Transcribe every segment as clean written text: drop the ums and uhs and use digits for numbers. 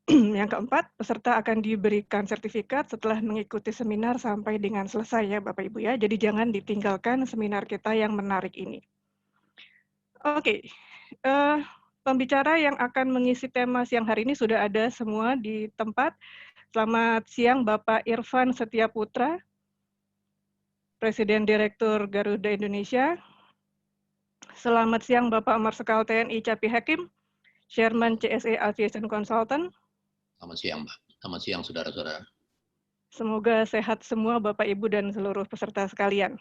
Yang keempat, peserta akan diberikan sertifikat setelah mengikuti seminar sampai dengan selesai ya Bapak Ibu ya. Jadi jangan ditinggalkan seminar kita yang menarik ini. Oke, pembicara yang akan mengisi tema siang hari ini sudah ada semua di tempat. Selamat siang Bapak Irfan Setiaputra, Presiden Direktur Garuda Indonesia. Selamat siang Bapak Marsikal TNI Capi Hakim, Chairman CSA Aviation Consultant. Selamat siang, Mbak. Selamat siang, saudara-saudara. Semoga sehat semua Bapak Ibu dan seluruh peserta sekalian.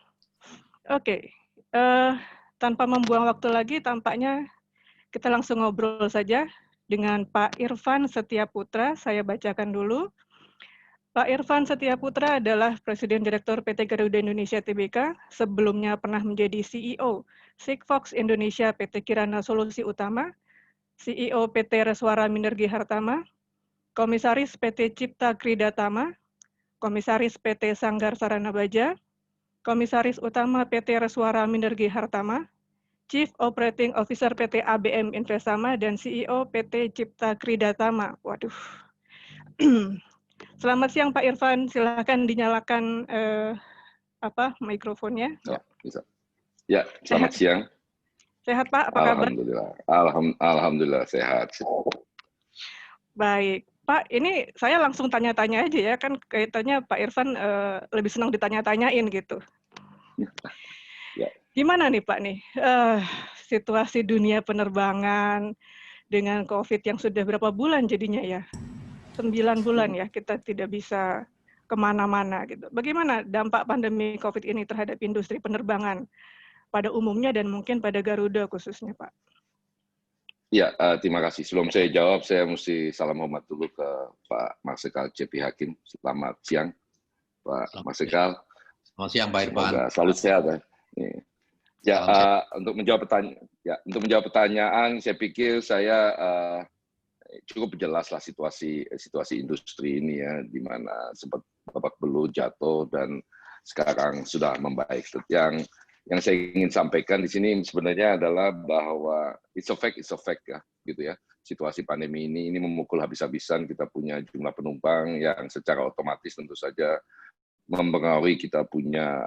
Oke, tanpa membuang waktu lagi, tampaknya kita langsung ngobrol saja dengan Pak Irfan Setiaputra. Saya bacakan dulu. Pak Irfan Setiaputra adalah Presiden Direktur PT Garuda Indonesia Tbk, sebelumnya pernah menjadi CEO Sigfox Indonesia PT Kirana Solusi Utama, CEO PT Reswara Minergi Hartama, Komisaris PT Cipta Kridatama, Komisaris PT Sanggar Sarana Baja, Komisaris Utama PT Reswara Minergi Hartama, Chief Operating Officer PT ABM Investama, dan CEO PT Cipta Kridatama. Waduh. Selamat siang Pak Irfan, silakan dinyalakan mikrofonnya. Oh, bisa. Ya, selamat siang. Sehat Pak, apa kabar? Alhamdulillah. Alhamdulillah sehat. Baik, Pak, ini saya langsung tanya-tanya aja ya, kan kaitannya Pak Irfan lebih senang ditanya-tanyain gitu. Ya. Gimana nih Pak nih, situasi dunia penerbangan dengan COVID yang sudah berapa bulan jadinya ya? 9 bulan ya, kita tidak bisa kemana-mana gitu. Bagaimana dampak pandemi COVID ini terhadap industri penerbangan pada umumnya dan mungkin pada Garuda khususnya Pak? Ya, terima kasih. Sebelum saya jawab, saya mesti salam hormat dulu ke Pak Marsikal Capi Hakim. Selamat siang, Pak Marsikal. Selamat siang, Pak Irfan. Semoga selalu sehat ya. Ya, untuk menjawab pertanyaan, saya pikir saya cukup jelas lah situasi industri ini ya, di mana sempat babak belur jatuh dan sekarang sudah membaik. Yang saya ingin sampaikan di sini sebenarnya adalah bahwa it's a fact ya, gitu ya. Situasi pandemi ini memukul habis-habisan. Kita punya jumlah penumpang yang secara otomatis tentu saja mempengaruhi kita punya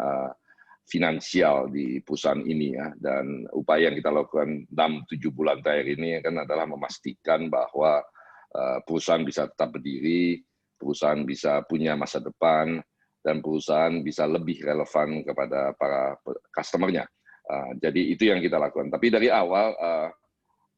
finansial di perusahaan ini ya. Dan upaya yang kita lakukan 6-7 bulan terakhir ini kan adalah memastikan bahwa perusahaan bisa tetap berdiri, perusahaan bisa punya masa depan, dan perusahaan bisa lebih relevan kepada para customer-nya. Jadi itu yang kita lakukan. Tapi dari awal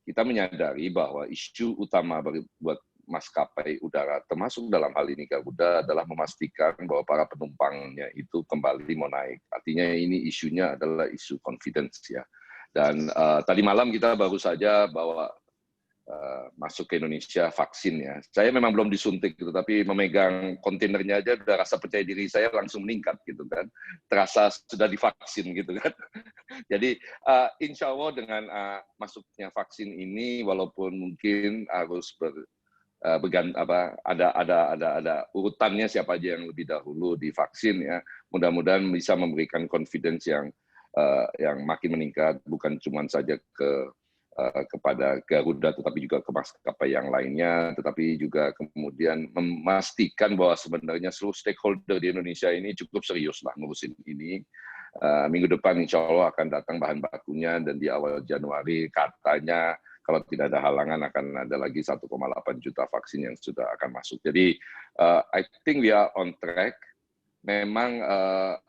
kita menyadari bahwa isu utama buat maskapai udara, termasuk dalam hal ini Garuda, adalah memastikan bahwa para penumpangnya itu kembali mau naik. Artinya ini isunya adalah isu confidence ya. Dan tadi malam kita baru saja bawa masuk ke Indonesia vaksin ya. Saya memang belum disuntik gitu, tapi memegang kontainernya aja udah rasa percaya diri saya langsung meningkat gitu kan. Terasa sudah divaksin gitu kan. Jadi insya Allah dengan masuknya vaksin ini, walaupun mungkin harus ada urutannya siapa aja yang lebih dahulu divaksin ya. Mudah-mudahan bisa memberikan confidence yang makin meningkat, bukan cuma saja kepada Garuda, tetapi juga ke maskapai yang lainnya, tetapi juga kemudian memastikan bahwa sebenarnya seluruh stakeholder di Indonesia ini cukup serius lah ngurusin ini. Minggu depan insya Allah akan datang bahan bakunya, dan di awal Januari katanya kalau tidak ada halangan akan ada lagi 1,8 juta vaksin yang sudah akan masuk. Jadi I think we are on track. Memang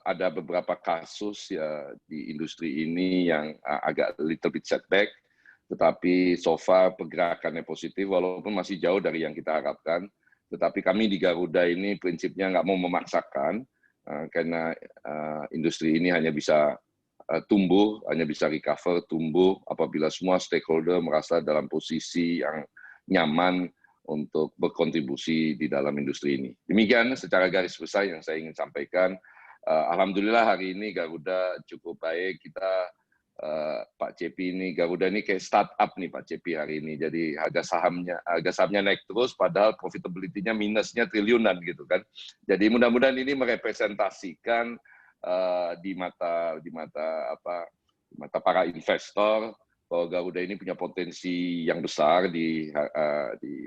ada beberapa kasus ya di industri ini yang agak little bit setback, tetapi so far pergerakannya positif, walaupun masih jauh dari yang kita harapkan. Tetapi kami di Garuda ini prinsipnya nggak mau memaksakan, karena industri ini hanya bisa tumbuh, hanya bisa recover, tumbuh apabila semua stakeholder merasa dalam posisi yang nyaman untuk berkontribusi di dalam industri ini. Demikian secara garis besar yang saya ingin sampaikan. Alhamdulillah hari ini Garuda cukup baik. Kita Pak Cepi ini, Garuda ini kayak startup nih Pak Cepi hari ini. Jadi harga sahamnya naik terus, padahal profitability-nya minusnya triliunan gitu kan. Jadi mudah-mudahan ini merepresentasikan di mata para investor bahwa Garuda ini punya potensi yang besar di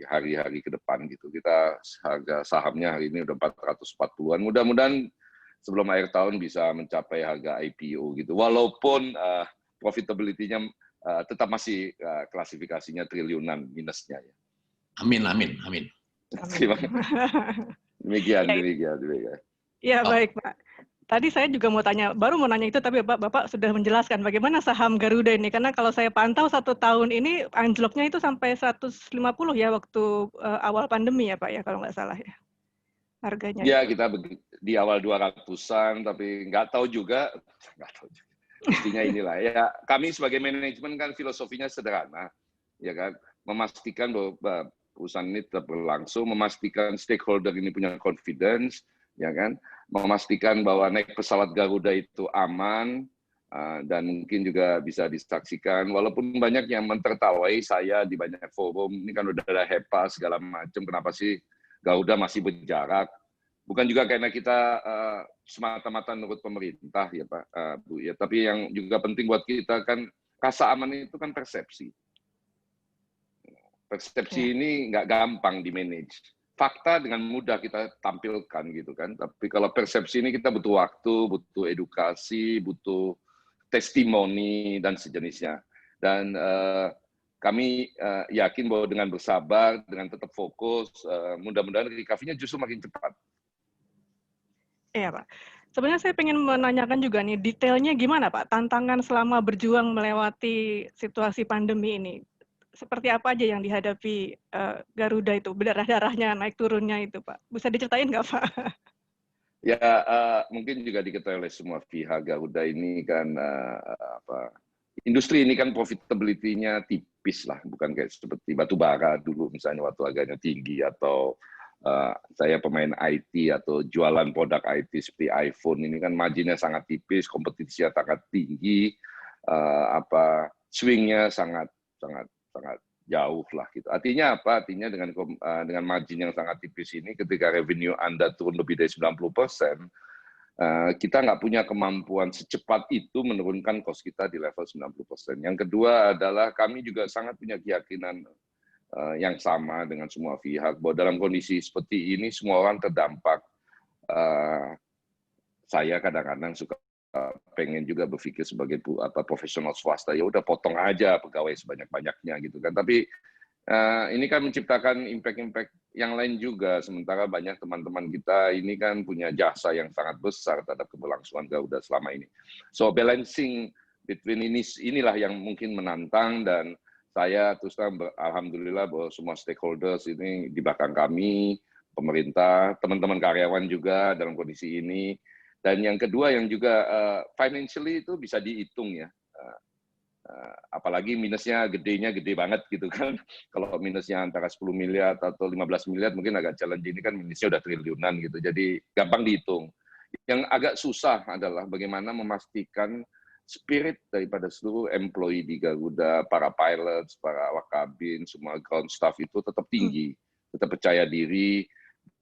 hari-hari ke depan gitu. Kita harga sahamnya hari ini udah 440-an. Mudah-mudahan sebelum akhir tahun bisa mencapai harga IPO gitu. Walaupun profitability-nya tetap masih klasifikasinya triliunan minusnya ya. Amin, amin, amin. Terima kasih. Demikian. Ya, baik Pak. Tadi saya juga baru mau nanya itu, tapi Bapak sudah menjelaskan bagaimana saham Garuda ini. Karena kalau saya pantau 1 tahun ini anjloknya itu sampai 150 ya waktu awal pandemi ya Pak ya, kalau nggak salah ya. Harganya ya itu. Kita di awal 200-an, tapi nggak tahu juga. Intinya inilah ya, kami sebagai manajemen kan filosofinya sederhana, ya kan, memastikan bahwa perusahaan ini tetap berlangsung, memastikan stakeholder ini punya confidence, ya kan, memastikan bahwa naik pesawat Garuda itu aman, dan mungkin juga bisa disaksikan, walaupun banyak yang mentertawai saya di banyak forum, ini kan udah ada HEPA segala macam, kenapa sih Garuda masih berjarak? Bukan juga karena kita semata-mata nurut pemerintah ya Pak, Bu ya, tapi yang juga penting buat kita kan rasa aman itu kan persepsi. Persepsi ini nggak gampang di manage. Fakta dengan mudah kita tampilkan gitu kan, tapi kalau persepsi ini kita butuh waktu, butuh edukasi, butuh testimoni dan sejenisnya. Dan kami yakin bahwa dengan bersabar, dengan tetap fokus, mudah-mudahan recovery-nya justru makin cepat. Iya Pak. Sebenarnya saya ingin menanyakan juga nih, detailnya gimana Pak? Tantangan selama berjuang melewati situasi pandemi ini. Seperti apa aja yang dihadapi Garuda itu, berdarah-darahnya, naik turunnya itu Pak? Bisa diceritain nggak Pak? Ya, mungkin juga diketahui oleh semua pihak, Garuda ini kan, industri ini kan profitability-nya tipis lah, bukan kayak seperti batu bara dulu misalnya waktu harganya tinggi, atau saya pemain IT atau jualan produk IT seperti iPhone ini kan marginnya sangat tipis, kompetisinya sangat tinggi, swingnya sangat jauh lah gitu. Artinya apa? Artinya dengan margin yang sangat tipis ini, ketika revenue Anda turun lebih dari 90%, kita nggak punya kemampuan secepat itu menurunkan cost kita di level 90%. Yang kedua adalah kami juga sangat punya keyakinan yang sama dengan semua pihak, bahwa dalam kondisi seperti ini semua orang terdampak. Saya kadang-kadang suka pengen juga berpikir sebagai profesional swasta, ya udah potong aja pegawai sebanyak-banyaknya gitu kan. Tapi ini kan menciptakan impact-impact yang lain juga, sementara banyak teman-teman kita ini kan punya jasa yang sangat besar terhadap keberlangsungan Garuda selama ini. So balancing between inilah yang mungkin menantang, dan saya terus terang alhamdulillah bahwa semua stakeholders ini di belakang kami, pemerintah, teman-teman karyawan juga dalam kondisi ini. Dan yang kedua yang juga financially itu bisa dihitung ya. Apalagi minusnya gedenya gede banget gitu kan. Kalau minusnya antara 10 miliar atau 15 miliar mungkin agak challenge, ini kan minusnya udah triliunan gitu. Jadi gampang dihitung. Yang agak susah adalah bagaimana memastikan spirit daripada seluruh employee di Garuda, para pilots, para awak kabin, semua ground staff itu tetap tinggi, tetap percaya diri,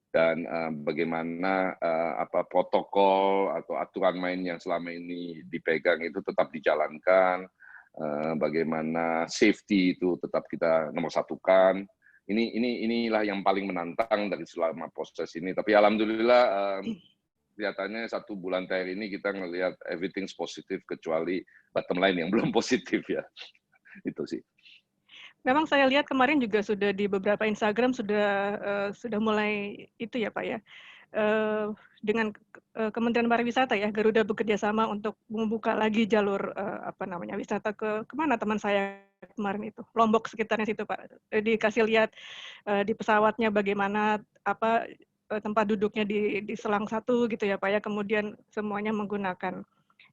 dan bagaimana protokol atau aturan main yang selama ini dipegang itu tetap dijalankan, bagaimana safety itu tetap kita nomor satukan. Inilah yang paling menantang dari selama proses ini. Tapi alhamdulillah kelihatannya 1 bulan terakhir ini kita ngelihat everything's positif kecuali bottom line yang belum positif ya. Itu sih. Memang saya lihat kemarin juga sudah di beberapa Instagram sudah mulai itu ya Pak ya, dengan Kementerian Pariwisata ya, Garuda bekerja sama untuk membuka lagi jalur wisata ke kemana teman saya kemarin itu, Lombok sekitarnya situ Pak. Dikasih lihat di pesawatnya bagaimana tempat duduknya di selang satu gitu ya Pak ya, kemudian semuanya menggunakan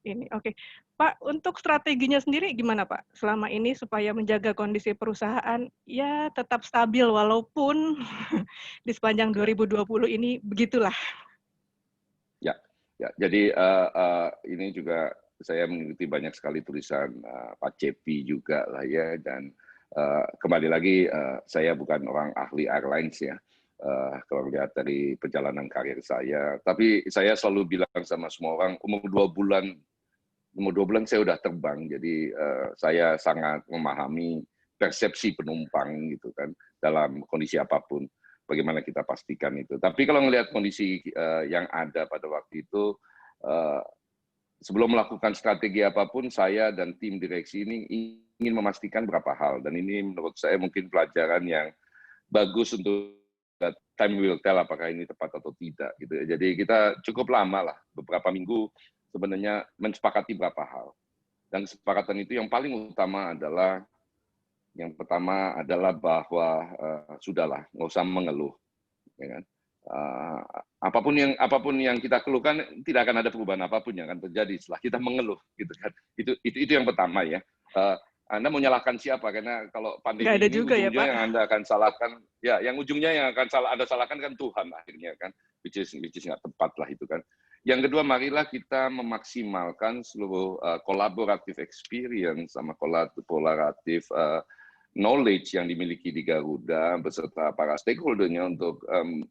ini. Oke. Pak, untuk strateginya sendiri gimana Pak selama ini supaya menjaga kondisi perusahaan ya tetap stabil walaupun di sepanjang 2020 ini begitulah. Ya. Jadi ini juga saya mengikuti banyak sekali tulisan Pak Cepi juga lah ya, dan kembali lagi saya bukan orang ahli airlines ya. Kalau lihat dari perjalanan karir saya, tapi saya selalu bilang sama semua orang, umur 2 bulan umur 2 bulan saya udah terbang, jadi saya sangat memahami persepsi penumpang gitu kan dalam kondisi apapun. Bagaimana kita pastikan itu. Tapi kalau melihat kondisi yang ada pada waktu itu, sebelum melakukan strategi apapun, saya dan tim direksi ini ingin memastikan beberapa hal. Dan ini menurut saya mungkin pelajaran yang bagus untuk time will tell apakah ini tepat atau tidak. Gitu. Jadi kita cukup lama lah, beberapa minggu sebenarnya mensepakati beberapa hal. Dan kesepakatan itu yang paling utama adalah, yang pertama adalah bahwa sudahlah, nggak usah mengeluh. Ya kan? Apapun yang kita keluhkan, tidak akan ada perubahan apapun yang akan terjadi setelah kita mengeluh. Gitu kan? Itu yang pertama ya. Anda mau nyalahkan siapa? Karena kalau pandemi ini juga ujungnya ya, Pak. yang Anda akan salahkan, ya yang ujungnya yang akan Anda salahkan kan Tuhan akhirnya kan, which is nggak tepat lah itu kan. Yang kedua, marilah kita memaksimalkan seluruh collaborative experience sama collaborative knowledge yang dimiliki di Garuda beserta para stakeholder-nya untuk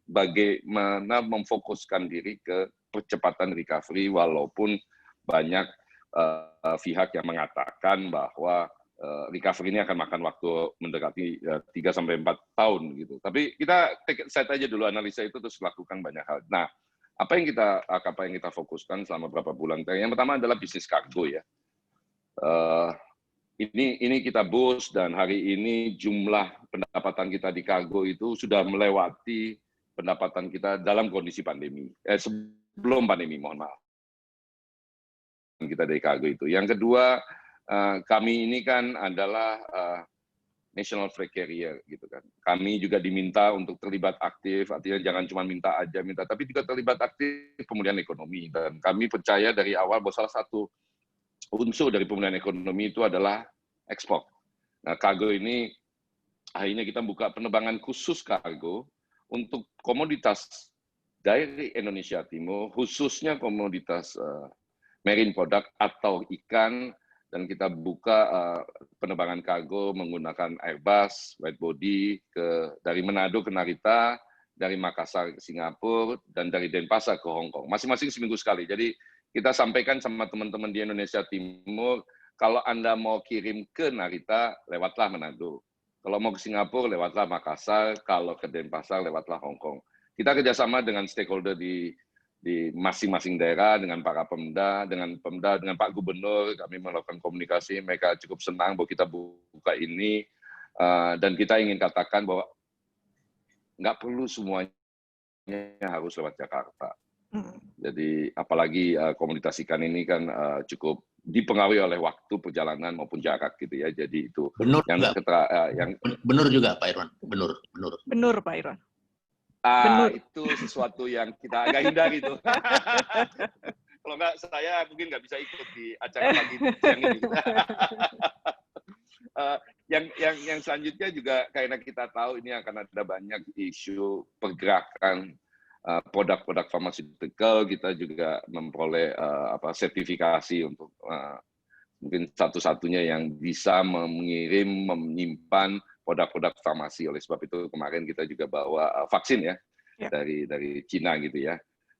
bagaimana memfokuskan diri ke percepatan recovery walaupun banyak pihak yang mengatakan bahwa recovery ini akan makan waktu mendekati 3-4 tahun gitu. Tapi kita take set aja dulu analisa itu terus lakukan banyak hal. Nah, apa yang kita fokuskan selama beberapa bulan? Yang pertama adalah bisnis kargo ya. Ini kita boost dan hari ini jumlah pendapatan kita di kargo itu sudah melewati pendapatan kita dalam kondisi pandemi. Sebelum pandemi, mohon maaf. Kita dari kargo itu. Yang kedua, kami ini kan adalah national freight carrier gitu kan. Kami juga diminta untuk terlibat aktif, artinya jangan cuma minta, tapi juga terlibat aktif pemulihan ekonomi. Dan kami percaya dari awal bahwa salah satu unsur dari pemulihan ekonomi itu adalah ekspor. Nah, kargo ini akhirnya kita buka penerbangan khusus kargo untuk komoditas dari Indonesia Timur, khususnya komoditas marine product atau ikan. Dan kita buka penerbangan kargo menggunakan Airbus, wide body, dari Manado ke Narita, dari Makassar ke Singapura, dan dari Denpasar ke Hong Kong. Masing-masing seminggu sekali. Jadi kita sampaikan sama teman-teman di Indonesia Timur, kalau Anda mau kirim ke Narita, lewatlah Manado. Kalau mau ke Singapura, lewatlah Makassar. Kalau ke Denpasar, lewatlah Hong Kong. Kita kerjasama dengan stakeholder di masing-masing daerah, dengan para Pemda, dengan Pak Gubernur, kami melakukan komunikasi, mereka cukup senang bahwa kita buka ini, dan kita ingin katakan bahwa nggak perlu semuanya harus lewat Jakarta. Jadi apalagi komunitas ikan ini kan cukup dipengaruhi oleh waktu perjalanan maupun jarak gitu ya. Jadi itu benar benar juga Pak Irwan, benar Pak Irwan. Itu sesuatu yang kita agak hindari tuh. Kalau nggak, saya mungkin nggak bisa ikut di acara pagi siang ini. Yang selanjutnya juga karena kita tahu ini akan ada banyak isu pergerakan produk-produk pharmaceutical, kita juga memperoleh sertifikasi untuk mungkin satu-satunya yang bisa mengirim, menyimpan produk-produk farmasi. Oleh sebab itu kemarin kita juga bawa vaksin ya, dari Cina gitu ya.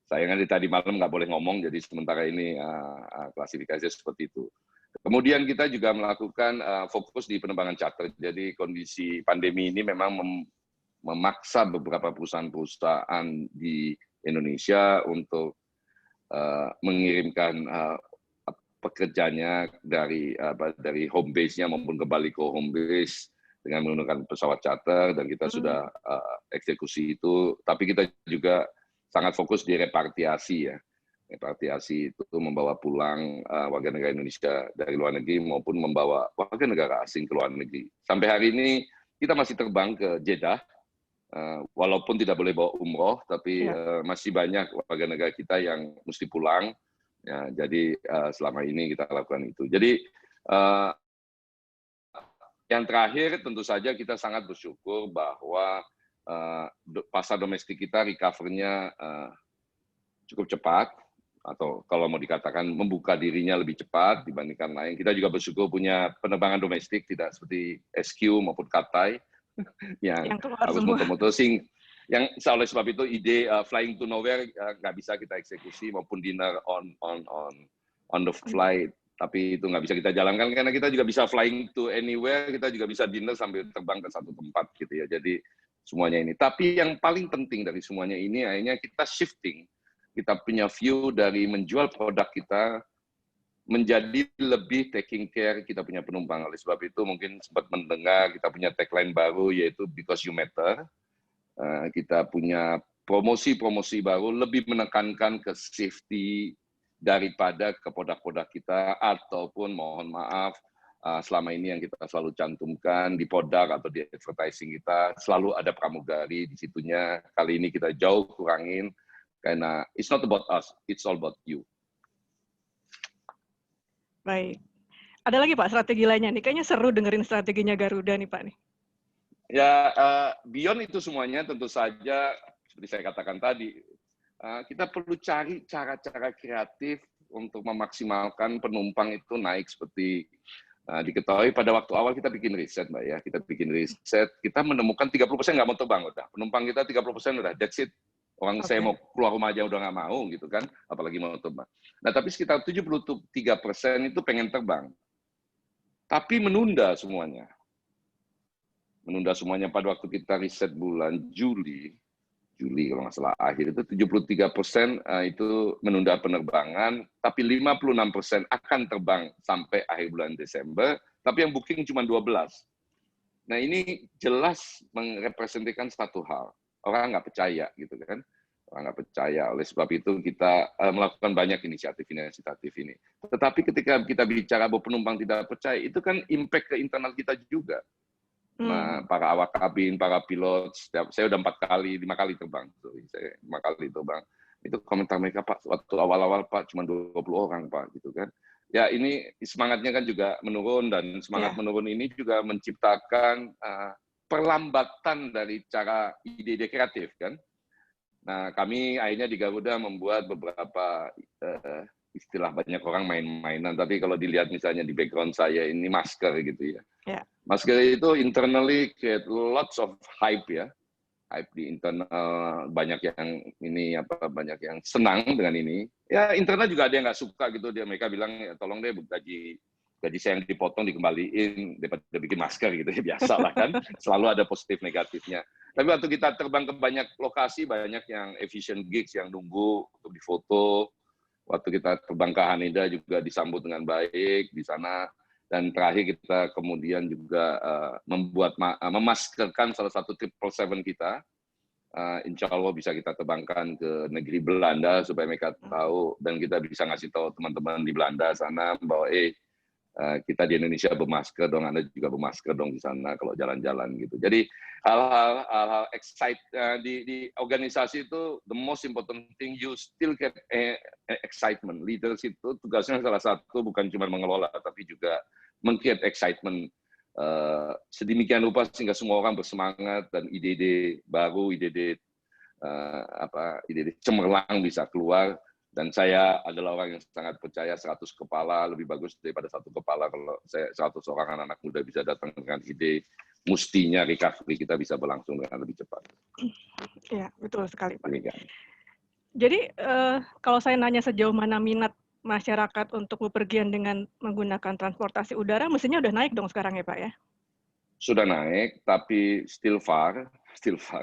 Sayangnya tadi malam nggak boleh ngomong, jadi sementara ini klasifikasinya seperti itu. Kemudian kita juga melakukan fokus di penerbangan charter. Jadi kondisi pandemi ini memang memaksa beberapa perusahaan-perusahaan di Indonesia untuk mengirimkan pekerjanya dari home base-nya maupun kembali ke home base dengan menggunakan pesawat charter, dan kita sudah eksekusi itu. Tapi kita juga sangat fokus di repatriasi ya. Repatriasi itu membawa pulang warga negara Indonesia dari luar negeri maupun membawa warga negara asing ke luar negeri. Sampai hari ini kita masih terbang ke Jeddah, walaupun tidak boleh bawa umroh, tapi masih banyak warga negara kita yang mesti pulang. Ya, jadi selama ini kita lakukan itu. Jadi yang terakhir tentu saja kita sangat bersyukur bahwa pasar domestik kita recover-nya cukup cepat, atau kalau mau dikatakan membuka dirinya lebih cepat dibandingkan lain. Kita juga bersyukur punya penerbangan domestik tidak seperti SQ maupun Cathay yang harus muter-muter. Yang oleh sebab itu ide flying to nowhere nggak bisa kita eksekusi, maupun dinner on the flight Tapi itu nggak bisa kita jalankan karena kita juga bisa flying to anywhere, kita juga bisa dinner sambil terbang ke satu tempat gitu ya. Jadi semuanya ini. Tapi yang paling penting dari semuanya ini akhirnya kita shifting, kita punya view dari menjual produk kita menjadi lebih taking care kita punya penumpang. Oleh sebab itu mungkin sempat mendengar kita punya tagline baru yaitu Because You Matter. Kita punya promosi-promosi baru lebih menekankan ke safety daripada ke produk-produk kita, ataupun mohon maaf selama ini yang kita selalu cantumkan di produk atau di advertising kita selalu ada pramugari di situnya. Kali ini kita jauh kurangin karena it's not about us, it's all about you. Baik. Ada lagi Pak strategi lainnya nih? Kayaknya seru dengerin strateginya Garuda nih Pak nih. Ya, beyond itu semuanya tentu saja seperti saya katakan tadi, kita perlu cari cara-cara kreatif untuk memaksimalkan penumpang itu naik seperti diketahui pada waktu awal kita bikin riset, Mbak ya. Kita bikin riset, kita menemukan 30% nggak mau terbang udah. Penumpang kita 30% udah, that's it. Orang saya mau keluar rumah aja udah nggak mau gitu kan, apalagi mau terbang. Nah, tapi sekitar 73% itu pengen terbang. Tapi menunda semuanya. Menunda semuanya pada waktu kita riset bulan Juli kalau nggak salah akhir itu 73% itu menunda penerbangan, tapi 56% akan terbang sampai akhir bulan Desember, tapi yang booking cuma 12. Nah ini jelas merepresentasikan satu hal, orang nggak percaya gitu kan, orang nggak percaya. Oleh sebab itu kita melakukan banyak inisiatif ini. Tetapi ketika kita bicara bahwa penumpang tidak percaya, itu kan impact ke internal kita juga. Nah, para awak kabin, para pilot, saya udah 5 kali terbang. Saya 5 kali terbang. Itu komentar mereka, Pak, waktu awal-awal Pak cuma 20 orang Pak, gitu kan. Ya ini semangatnya kan juga menurun, dan semangat menurun ini juga menciptakan perlambatan dari cara ide-ide kreatif kan. Nah, kami akhirnya di Garuda membuat beberapa istilah, banyak orang main-mainan, tapi kalau dilihat misalnya di background saya ini masker gitu ya. Masker itu internally create lots of hype ya. Hype di internal, banyak yang senang dengan ini. Ya internal juga ada yang nggak suka gitu, mereka bilang ya, tolong deh gaji saya yang dipotong dikembaliin daripada bikin masker gitu ya, biasa lah kan. Selalu ada positif negatifnya. Tapi waktu kita terbang ke banyak lokasi, banyak yang efficient gigs yang nunggu untuk difoto. Waktu kita terbang ke Haneda juga disambut dengan baik di sana. Dan terakhir kita kemudian juga memaskerkan salah satu 777 kita. Insya Allah bisa kita terbangkan ke negeri Belanda supaya mereka tahu, dan kita bisa ngasih tahu teman-teman di Belanda sana bahwa kita di Indonesia bermasker dong, Anda juga bermasker dong di sana kalau jalan-jalan gitu. Jadi hal-hal di organisasi itu the most important thing, you still get excitement. Leaders itu tugasnya salah satu bukan cuma mengelola tapi juga meng-create excitement sedemikian rupa sehingga semua orang bersemangat dan ide-ide baru, ide-ide cemerlang bisa keluar. Dan saya adalah orang yang sangat percaya 100 kepala lebih bagus daripada 1 kepala. Kalau 100 orang anak muda bisa datang dengan ide, mestinya recovery kita bisa berlangsung dengan lebih cepat. Ya, betul sekali Pak. Demikian. Jadi kalau saya nanya sejauh mana minat masyarakat untuk bepergian dengan menggunakan transportasi udara, mestinya udah naik dong sekarang ya Pak ya? Sudah naik, tapi still far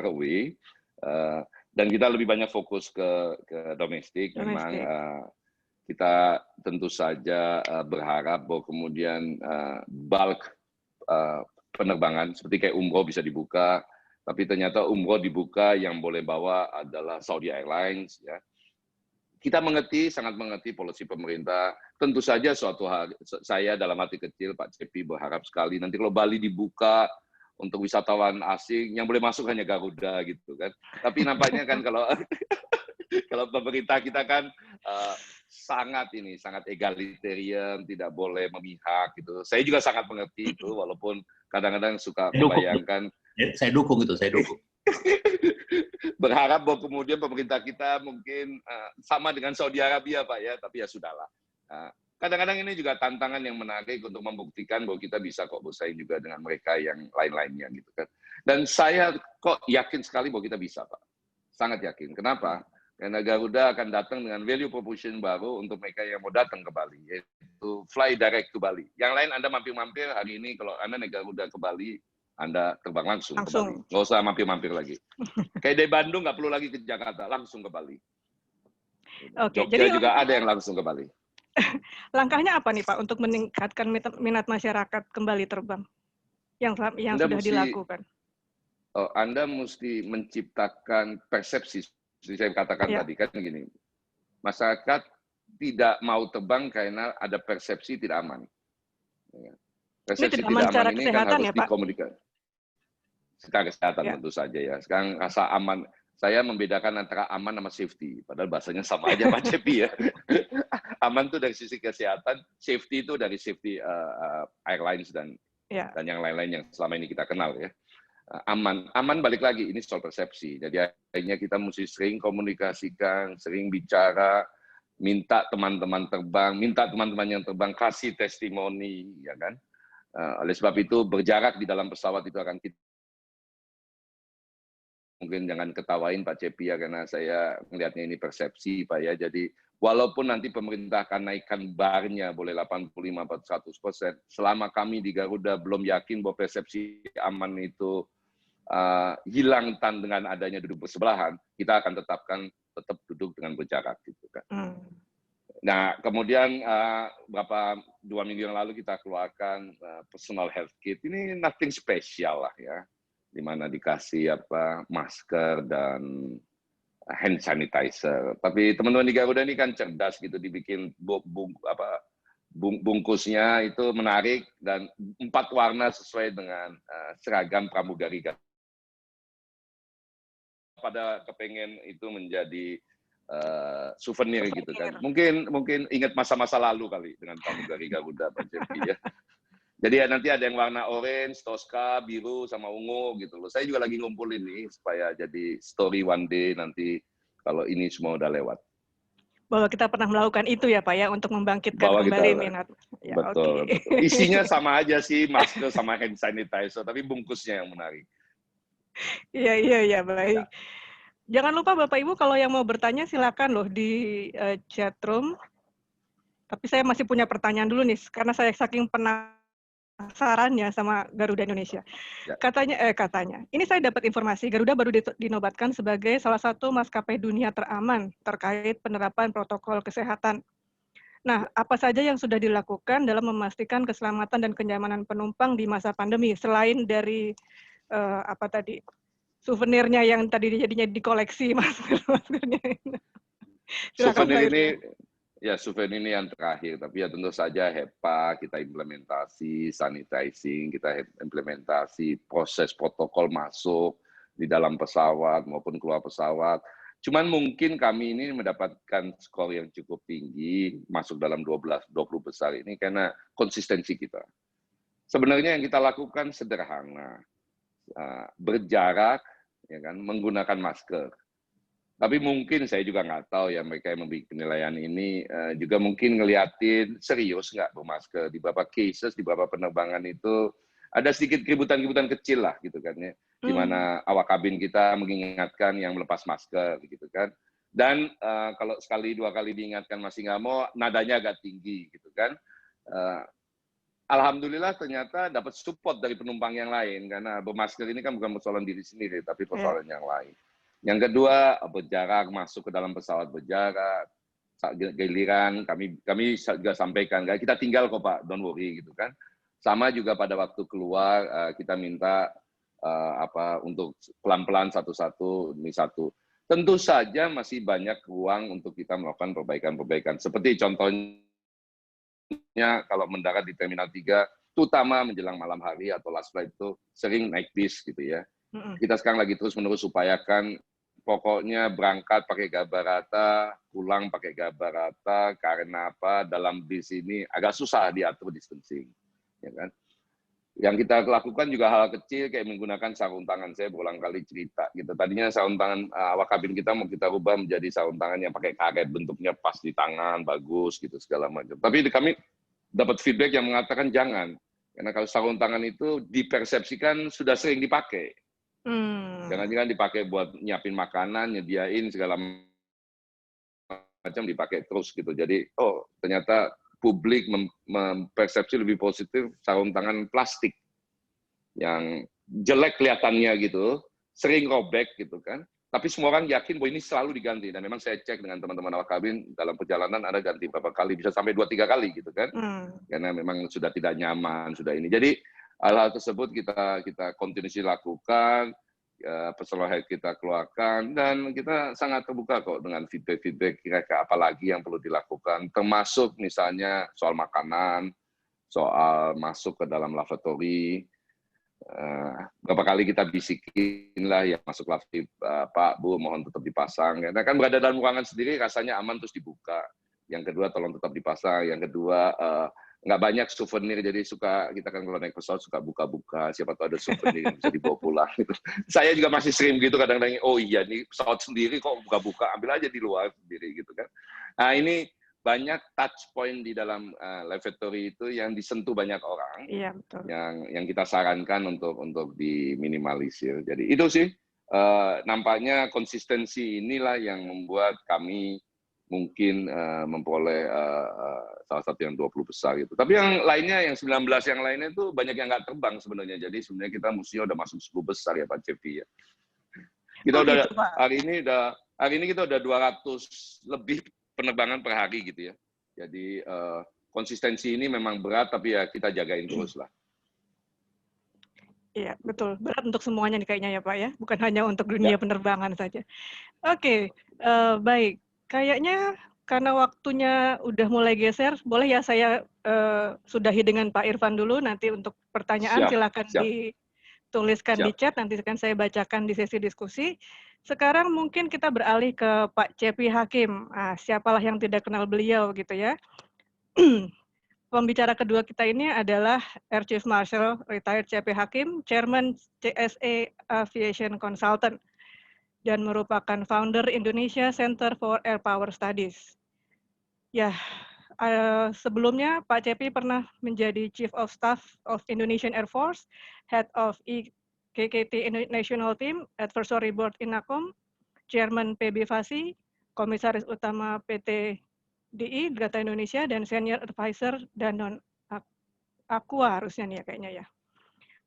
away. Dan kita lebih banyak fokus ke domestik. Memang kita tentu saja berharap bahwa kemudian bulk penerbangan seperti kayak umroh bisa dibuka, tapi ternyata umroh dibuka yang boleh bawa adalah Saudi Airlines ya. Kita sangat mengerti polisi pemerintah. Tentu saja suatu hari saya dalam hati kecil Pak Cepi berharap sekali nanti kalau Bali dibuka untuk wisatawan asing yang boleh masuk hanya Garuda gitu kan. Tapi nampaknya kan kalau pemerintah kita kan sangat egalitarian, tidak boleh memihak gitu. Saya juga sangat mengerti itu, walaupun kadang-kadang suka membayangkan. Saya dukung itu, saya dukung. Berharap bahwa kemudian pemerintah kita mungkin sama dengan Saudi Arabia Pak ya, tapi ya sudahlah. Kadang-kadang ini juga tantangan yang menarik untuk membuktikan bahwa kita bisa kok bersaing juga dengan mereka yang lain-lainnya gitu kan. Dan saya kok yakin sekali bahwa kita bisa Pak. Sangat yakin. Kenapa? Karena Garuda akan datang dengan value proposition baru untuk mereka yang mau datang ke Bali, yaitu fly direct to Bali. Yang lain Anda mampir-mampir hari ini, kalau Anda naik Garuda ke Bali, Anda terbang langsung ke Bali. Nggak usah mampir-mampir lagi. Kayak dari Bandung nggak perlu lagi ke Jakarta, langsung ke Bali. Oke, Jogja jadi juga ada yang langsung ke Bali. Langkahnya apa nih Pak untuk meningkatkan minat masyarakat kembali terbang yang sudah dilakukan? Anda mesti menciptakan persepsi. Seperti saya katakan tadi kan gini, masyarakat tidak mau terbang karena ada persepsi tidak aman. Persepsi tidak aman ini kan harus dikomunikasikan. Secara kesehatan tentu saja ya. Sekarang rasa aman, saya membedakan antara aman sama safety. Padahal bahasanya sama aja Pak Cepi ya. Aman itu dari sisi kesehatan, safety itu dari safety airlines dan yang lain-lain yang selama ini kita kenal ya. Aman balik lagi, ini soal persepsi. Jadi akhirnya kita mesti sering komunikasikan, sering bicara, minta teman-teman terbang, minta teman-teman yang terbang kasih testimoni, ya kan. Oleh sebab itu berjarak di dalam pesawat itu akan kita mungkin jangan ketawain Pak Cepi ya, karena saya melihatnya ini persepsi Pak ya. Jadi walaupun nanti pemerintah akan naikkan barnya boleh 85-100%, selama kami di Garuda belum yakin bahwa persepsi aman itu hilang dengan adanya duduk bersebelahan, kita akan tetap duduk dengan berjarak gitu kan. Nah kemudian berapa 2 minggu yang lalu kita keluarkan personal health kit. Ini nothing special lah ya, dimana dikasih masker dan hand sanitizer. Tapi teman-teman di Garuda ini kan cerdas gitu, dibikin bungkusnya itu menarik dan 4 warna sesuai dengan seragam pramugari Garuda. Pada kepengen itu menjadi souvenir gitu kan. Mungkin ingat masa-masa lalu kali dengan pramugari Garuda Pak Cepi ya. Jadi nanti ada yang warna orange, toska, biru, sama ungu gitu loh. Saya juga lagi ngumpulin nih supaya jadi story one day nanti kalau ini semua udah lewat. Bahwa kita pernah melakukan itu ya Pak ya, untuk membangkitkan kembali minat. Ya, betul. Isinya sama aja sih, masker sama hand sanitizer, tapi bungkusnya yang menarik. Iya, baik. Jangan lupa Bapak Ibu kalau yang mau bertanya silakan loh di chat room. Tapi saya masih punya pertanyaan dulu nih, karena saya saking penasarannya sama Garuda Indonesia. Katanya, ini saya dapat informasi Garuda baru dinobatkan sebagai salah satu maskapai dunia teraman terkait penerapan protokol kesehatan. Nah, apa saja yang sudah dilakukan dalam memastikan keselamatan dan kenyamanan penumpang di masa pandemi selain dari souvenirnya yang tadi jadinya dikoleksi maskernya. Souvenir ini yang terakhir, tapi ya tentu saja HEPA kita implementasi, sanitizing kita implementasi, proses protokol masuk di dalam pesawat maupun keluar pesawat. Cuman mungkin kami ini mendapatkan skor yang cukup tinggi, masuk dalam 20 besar ini karena konsistensi kita. Sebenarnya yang kita lakukan sederhana, berjarak, ya kan, menggunakan masker. Tapi mungkin saya juga nggak tahu ya, mereka yang membuat penilaian ini juga mungkin ngeliatin serius nggak bermasker. Di beberapa cases, di beberapa penerbangan itu ada sedikit keributan-keributan kecil lah gitu kan ya, di mana awak kabin kita mengingatkan yang melepas masker gitu kan. Dan kalau sekali 2 kali diingatkan masih nggak mau, nadanya agak tinggi gitu kan. Alhamdulillah ternyata dapat support dari penumpang yang lain, karena bermasker ini kan bukan persoalan diri sendiri, tapi persoalan yang lain. Yang kedua, berjarak, masuk ke dalam pesawat berjarak, giliran kami juga sampaikan, kita tinggal kok Pak, don't worry gitu kan. Sama juga pada waktu keluar, kita minta untuk pelan-pelan satu-satu demi satu. Tentu saja masih banyak ruang untuk kita melakukan perbaikan-perbaikan. Seperti contohnya kalau mendarat di Terminal 3, terutama menjelang malam hari atau last flight itu sering naik bis gitu ya. Kita sekarang lagi terus-menerus upayakan, pokoknya berangkat pakai gabarata, pulang pakai gabarata, karena apa? Dalam bis ini agak susah diatur distancing, ya kan? Yang kita lakukan juga hal kecil kayak menggunakan sarung tangan. Saya berulang kali cerita gitu. Tadinya sarung tangan awak kabin kita mau kita rubah menjadi sarung tangan yang pakai karet, bentuknya pas di tangan, bagus gitu segala macam. Tapi kami dapat feedback yang mengatakan jangan, karena kalau sarung tangan itu dipersepsikan sudah sering dipakai. Jangan-jangan dipakai buat nyiapin makanan, nyediain segala macam dipakai terus gitu. Jadi, oh ternyata publik mempersepsi lebih positif sarung tangan plastik yang jelek kelihatannya gitu, sering robek gitu kan. Tapi semua orang yakin bahwa ini selalu diganti. Dan memang saya cek dengan teman-teman awak kabin, dalam perjalanan ada ganti berapa kali, bisa sampai 2-3 kali gitu kan. Karena memang sudah tidak nyaman, sudah ini. Jadi hal-hal tersebut kita continuously lakukan, personal health kita keluarkan, dan kita sangat terbuka kok dengan feedback-feedback kira-kira apa lagi yang perlu dilakukan, termasuk misalnya soal makanan, soal masuk ke dalam lavatory. Berapa kali kita bisikin lah ya masuk lavatory, Pak, Bu, mohon tetap dipasang. Karena kan berada dalam ruangan sendiri rasanya aman terus dibuka. Yang kedua tolong tetap dipasang. Yang kedua nggak banyak souvenir, jadi kita kan kalau naik pesawat suka buka-buka, siapa tahu ada souvenir yang bisa dibawa pulang. Gitu. Saya juga masih sering gitu kadang-kadang, oh iya nih pesawat sendiri kok buka-buka, ambil aja di luar sendiri gitu kan. Nah ini banyak touch point di dalam lavatory itu yang disentuh banyak orang, Iya, betul. yang kita sarankan untuk diminimalisir. Jadi itu sih nampaknya konsistensi inilah yang membuat kami mungkin memperoleh salah satu yang 20 besar gitu. Tapi yang lainnya, yang 19 yang lainnya itu banyak yang nggak terbang sebenarnya. Jadi sebenarnya kita mestinya udah masuk 10 besar ya Pak Cepi ya. Kita udah gitu, Pak. hari ini kita udah 200 lebih penerbangan per hari gitu ya. Jadi konsistensi ini memang berat, tapi ya kita jagain terus lah. Iya, betul. Berat untuk semuanya nih kayaknya ya Pak ya, bukan hanya untuk dunia penerbangan saja. Oke, baik. Kayaknya karena waktunya udah mulai geser, boleh ya saya sudahi dengan Pak Irfan dulu, nanti untuk pertanyaan silakan dituliskan di chat, nanti akan saya bacakan di sesi diskusi. Sekarang mungkin kita beralih ke Pak Cepi Hakim. Siapalah yang tidak kenal beliau gitu ya. Pembicara kedua kita ini adalah Air Chief Marshal Retired Cepi Hakim, Chairman CSA Aviation Consultant, dan merupakan founder Indonesia Center for Air Power Studies. Ya, sebelumnya Pak Cepi pernah menjadi Chief of Staff of Indonesian Air Force, Head of KKT National Team, Advisory Board Inakom, Chairman PB Fasi, Komisaris Utama PT DI, Data Indonesia, dan Senior Advisor Danone Aqua harusnya nih ya kayaknya ya.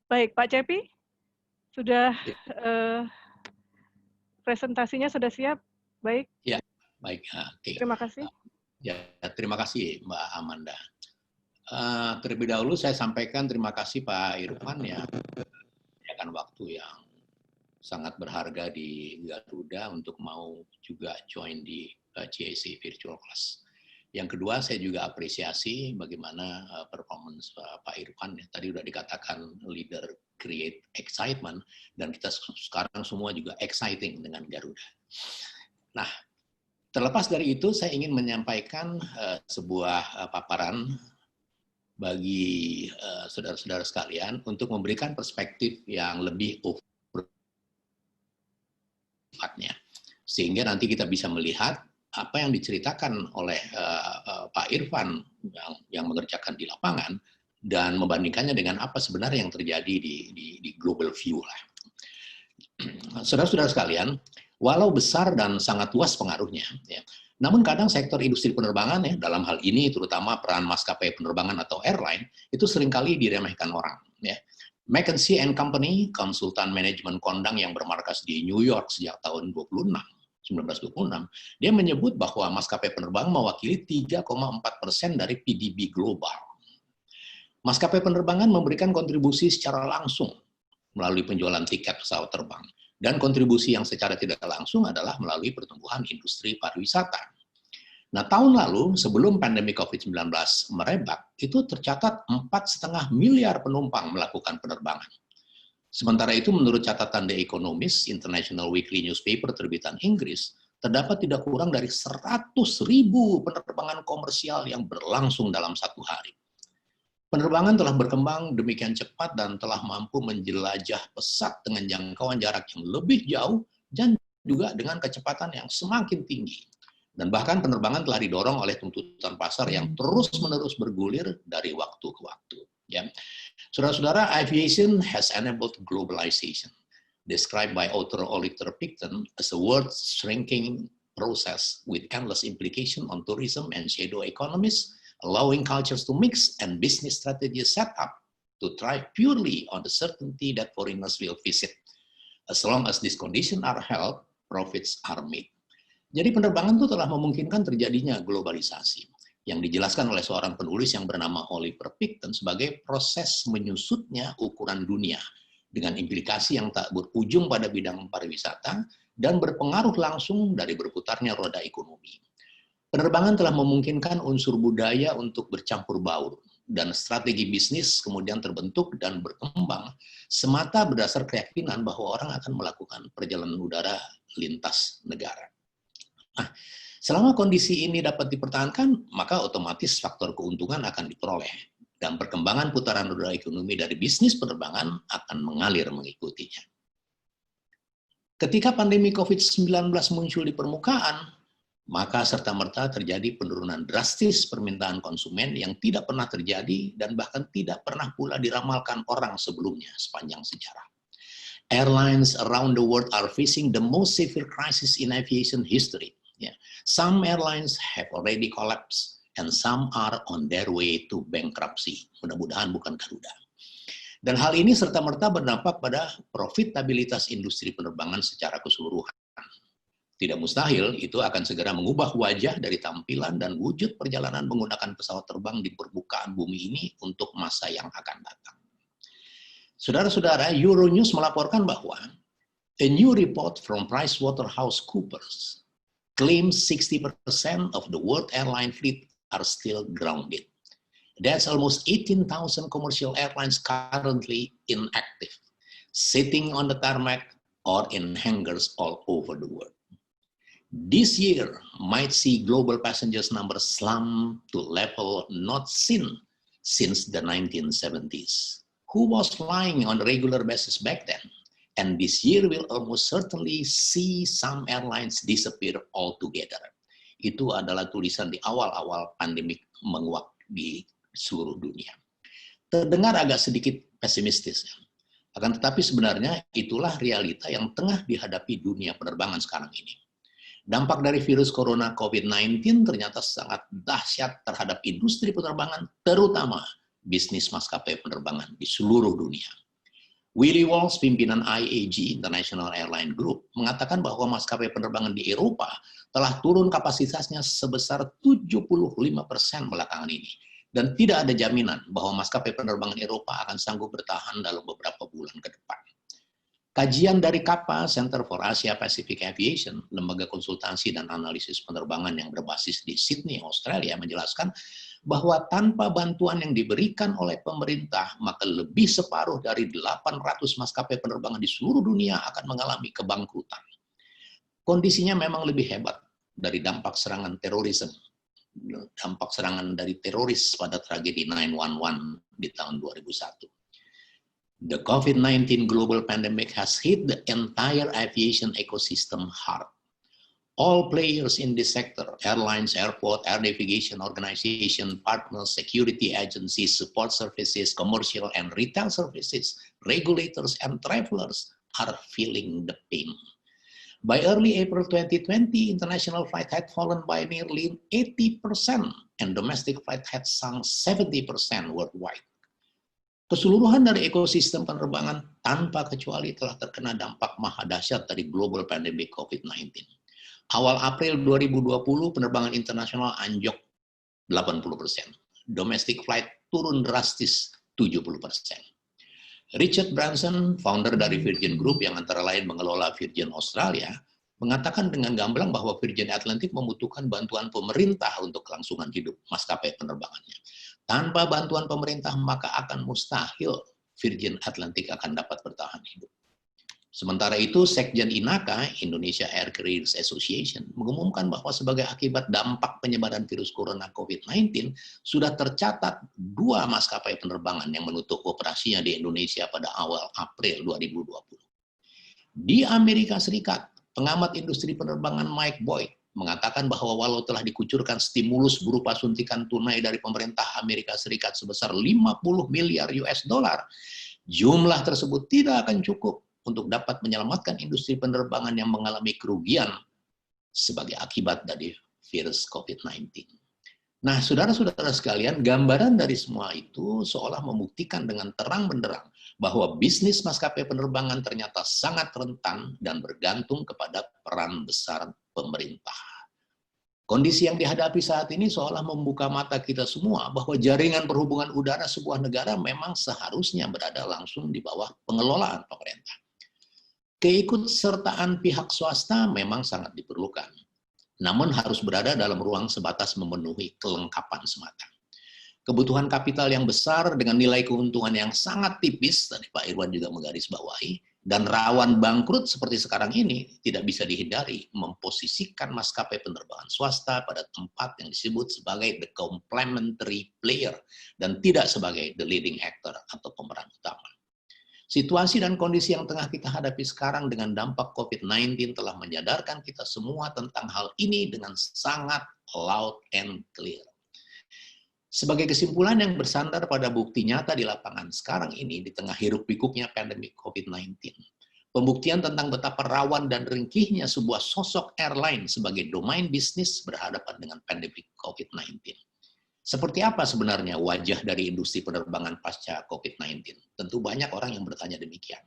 Baik, Pak Cepi, sudah presentasinya sudah siap? Baik. Ya, baik. Okay. Terima kasih. Ya, terima kasih Mbak Amanda. Terlebih dahulu saya sampaikan terima kasih Pak Irfan ya, menyediakan waktu yang sangat berharga di Garuda untuk mau juga join di CAC Virtual Class. Yang kedua, saya juga apresiasi bagaimana performance Pak Irfan. Tadi sudah dikatakan leader create excitement, dan kita sekarang semua juga exciting dengan Garuda. Nah, terlepas dari itu, saya ingin menyampaikan sebuah paparan bagi saudara-saudara sekalian untuk memberikan perspektif yang lebih sifatnya, sehingga nanti kita bisa melihat apa yang diceritakan oleh Pak Irfan yang mengerjakan di lapangan dan membandingkannya dengan apa sebenarnya yang terjadi di global view lah. Saudara-saudara sekalian, walau besar dan sangat luas pengaruhnya, ya, namun kadang sektor industri penerbangan ya, dalam hal ini terutama peran maskapai penerbangan atau airline itu seringkali diremehkan orang. Ya. McKinsey & Company, konsultan manajemen kondang yang bermarkas di New York sejak tahun 1926, dia menyebut bahwa maskapai penerbangan mewakili 3,4% dari PDB global. Maskapai penerbangan memberikan kontribusi secara langsung melalui penjualan tiket pesawat terbang, dan kontribusi yang secara tidak langsung adalah melalui pertumbuhan industri pariwisata. Nah, tahun lalu sebelum pandemi COVID-19 merebak, itu tercatat 4,5 miliar penumpang melakukan penerbangan. Sementara itu, menurut catatan The Economist, International Weekly Newspaper terbitan Inggris, terdapat tidak kurang dari 100.000 penerbangan komersial yang berlangsung dalam satu hari. Penerbangan telah berkembang demikian cepat dan telah mampu menjelajah pesat dengan jangkauan jarak yang lebih jauh dan juga dengan kecepatan yang semakin tinggi. Dan bahkan penerbangan telah didorong oleh tuntutan pasar yang terus-menerus bergulir dari waktu ke waktu. Ya. Saudara-saudara, aviation has enabled globalization, described by author Oliver Picton as a world shrinking process with endless implication on tourism and shadow economies, allowing cultures to mix and business strategies set up to thrive purely on the certainty that foreigners will visit. As long as these conditions are held, profits are made. Jadi penerbangan itu telah memungkinkan terjadinya globalisasi, yang dijelaskan oleh seorang penulis yang bernama Oliver Picton sebagai proses menyusutnya ukuran dunia, dengan implikasi yang tak berujung pada bidang pariwisata, dan berpengaruh langsung dari berputarnya roda ekonomi. Penerbangan telah memungkinkan unsur budaya untuk bercampur baur, dan strategi bisnis kemudian terbentuk dan berkembang semata berdasar keyakinan bahwa orang akan melakukan perjalanan udara lintas negara. Nah, selama kondisi ini dapat dipertahankan, maka otomatis faktor keuntungan akan diperoleh, dan perkembangan putaran roda ekonomi dari bisnis penerbangan akan mengalir mengikutinya. Ketika pandemi COVID-19 muncul di permukaan, maka serta-merta terjadi penurunan drastis permintaan konsumen yang tidak pernah terjadi dan bahkan tidak pernah pula diramalkan orang sebelumnya sepanjang sejarah. Airlines around the world are facing the most severe crisis in aviation history. Some airlines have already collapsed and some are on their way to bankruptcy. Mudah-mudahan bukan Garuda. Dan hal ini serta-merta berdampak pada profitabilitas industri penerbangan secara keseluruhan. Tidak mustahil itu akan segera mengubah wajah dari tampilan dan wujud perjalanan menggunakan pesawat terbang di permukaan bumi ini untuk masa yang akan datang. Saudara-saudara, Euronews melaporkan bahwa a new report from PricewaterhouseCoopers claims 60% of the world airline fleet are still grounded. That's almost 18,000 commercial airlines currently inactive, sitting on the tarmac or in hangars all over the world. This year might see global passengers numbers slump to level not seen since the 1970s. Who was flying on a regular basis back then? And this year will almost certainly see some airlines disappear altogether. Itu adalah tulisan di awal-awal pandemi menguak di seluruh dunia. Terdengar agak sedikit pesimistis, akan tetapi sebenarnya itulah realita yang tengah dihadapi dunia penerbangan sekarang ini. Dampak dari virus corona COVID-19 ternyata sangat dahsyat terhadap industri penerbangan, terutama bisnis maskapai penerbangan di seluruh dunia. Willie Walsh, pimpinan IAG, International Airline Group, mengatakan bahwa maskapai penerbangan di Eropa telah turun kapasitasnya sebesar 75% belakangan ini. Dan tidak ada jaminan bahwa maskapai penerbangan Eropa akan sanggup bertahan dalam beberapa bulan ke depan. Kajian dari CAPA, Center for Asia Pacific Aviation, lembaga konsultasi dan analisis penerbangan yang berbasis di Sydney, Australia, menjelaskan bahwa tanpa bantuan yang diberikan oleh pemerintah, maka lebih separuh dari 800 maskapai penerbangan di seluruh dunia akan mengalami kebangkrutan. Kondisinya memang lebih hebat dari dampak serangan terorisme, dampak serangan dari teroris pada tragedi 9/11 di tahun 2001. The COVID-19 global pandemic has hit the entire aviation ecosystem hard. All players in this sector, airlines, airport, air navigation organization, partners, security agencies, support services, commercial and retail services, regulators and travelers are feeling the pain. By early April 2020, international flight had fallen by nearly 80% and domestic flight had sunk 70% worldwide. Keseluruhan dari ekosistem penerbangan tanpa kecuali telah terkena dampak maha dahsyat dari global pandemic COVID-19. Awal April 2020, penerbangan internasional anjlok 80%. Domestic flight turun drastis 70%. Richard Branson, founder dari Virgin Group yang antara lain mengelola Virgin Australia, mengatakan dengan gamblang bahwa Virgin Atlantic membutuhkan bantuan pemerintah untuk kelangsungan hidup maskapai penerbangannya. Tanpa bantuan pemerintah, maka akan mustahil Virgin Atlantic akan dapat bertahan hidup. Sementara itu, Sekjen INACA, Indonesia Air Carriers Association, mengumumkan bahwa sebagai akibat dampak penyebaran virus corona COVID-19, sudah tercatat 2 maskapai penerbangan yang menutup operasinya di Indonesia pada awal April 2020. Di Amerika Serikat, pengamat industri penerbangan Mike Boyd mengatakan bahwa walau telah dikucurkan stimulus berupa suntikan tunai dari pemerintah Amerika Serikat sebesar 50 miliar US dollar, jumlah tersebut tidak akan cukup untuk dapat menyelamatkan industri penerbangan yang mengalami kerugian sebagai akibat dari virus COVID-19. Nah, saudara-saudara sekalian, gambaran dari semua itu seolah membuktikan dengan terang benderang bahwa bisnis maskapai penerbangan ternyata sangat rentan dan bergantung kepada peran besar pemerintah. Kondisi yang dihadapi saat ini seolah membuka mata kita semua bahwa jaringan perhubungan udara sebuah negara memang seharusnya berada langsung di bawah pengelolaan pemerintah. Keikutsertaan pihak swasta memang sangat diperlukan, namun harus berada dalam ruang sebatas memenuhi kelengkapan semata. Kebutuhan kapital yang besar dengan nilai keuntungan yang sangat tipis, tadi Pak Irwan juga menggarisbawahi, dan rawan bangkrut seperti sekarang ini, tidak bisa dihindari memposisikan maskapai penerbangan swasta pada tempat yang disebut sebagai the complementary player, dan tidak sebagai the leading actor atau pemeran utama. Situasi dan kondisi yang tengah kita hadapi sekarang dengan dampak COVID-19 telah menyadarkan kita semua tentang hal ini dengan sangat loud and clear. Sebagai kesimpulan yang bersandar pada bukti nyata di lapangan sekarang ini di tengah hiruk-pikuknya pandemi COVID-19, pembuktian tentang betapa rawan dan ringkihnya sebuah sosok airline sebagai domain bisnis berhadapan dengan pandemi COVID-19. Seperti apa sebenarnya wajah dari industri penerbangan pasca COVID-19? Tentu banyak orang yang bertanya demikian.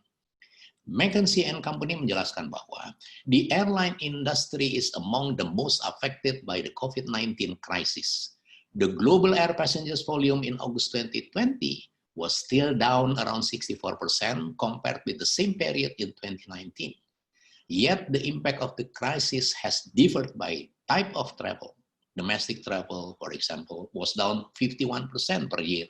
McKinsey & Company menjelaskan bahwa the airline industry is among the most affected by the COVID-19 crisis. The global air passengers volume in August 2020 was still down around 64% compared with the same period in 2019. Yet the impact of the crisis has differed by type of travel. Domestic travel, for example, was down 51% per year,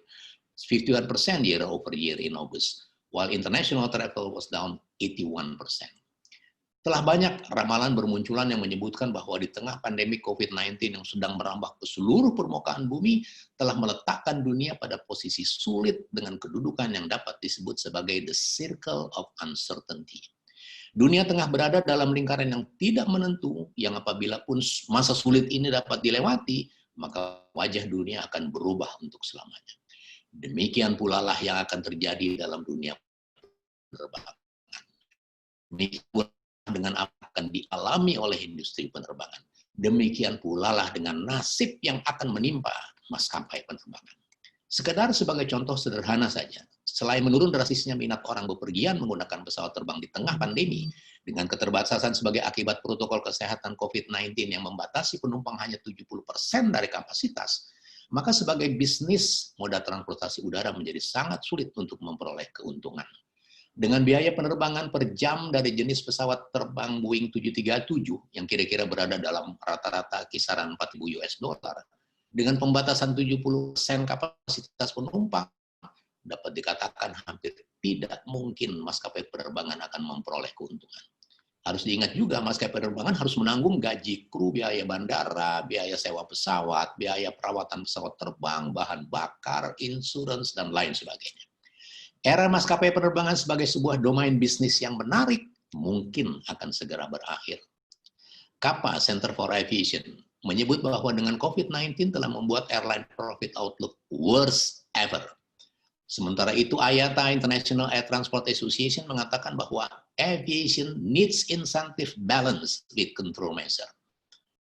51% year over year in August, while international travel was down 81%. Telah banyak ramalan bermunculan yang menyebutkan bahwa di tengah pandemi COVID-19 yang sedang merambah ke seluruh permukaan bumi, telah meletakkan dunia pada posisi sulit dengan kedudukan yang dapat disebut sebagai the circle of uncertainty. Dunia tengah berada dalam lingkaran yang tidak menentu, yang apabila pun masa sulit ini dapat dilewati, maka wajah dunia akan berubah untuk selamanya. Demikian pula lah yang akan terjadi dalam dunia penerbangan. Demikian pula dengan apa akan dialami oleh industri penerbangan. Demikian pula lah dengan nasib yang akan menimpa maskapai penerbangan. Sekedar sebagai contoh sederhana saja, selain menurun drastisnya minat orang bepergian menggunakan pesawat terbang di tengah pandemi, dengan keterbatasan sebagai akibat protokol kesehatan COVID-19 yang membatasi penumpang hanya 70% dari kapasitas, maka sebagai bisnis, moda transportasi udara menjadi sangat sulit untuk memperoleh keuntungan. Dengan biaya penerbangan per jam dari jenis pesawat terbang Boeing 737 yang kira-kira berada dalam rata-rata kisaran 4.000 US dollar, dengan pembatasan 70% kapasitas penumpang, dapat dikatakan hampir tidak mungkin maskapai penerbangan akan memperoleh keuntungan. Harus diingat juga, maskapai penerbangan harus menanggung gaji kru, biaya bandara, biaya sewa pesawat, biaya perawatan pesawat terbang, bahan bakar, insurans, dan lain sebagainya. Era maskapai penerbangan sebagai sebuah domain bisnis yang menarik mungkin akan segera berakhir. CAPA, Center for Aviation, menyebut bahwa dengan COVID-19 telah membuat airline profit outlook worst ever. Sementara itu, IATA, International Air Transport Association, mengatakan bahwa aviation needs incentive balance with control measure.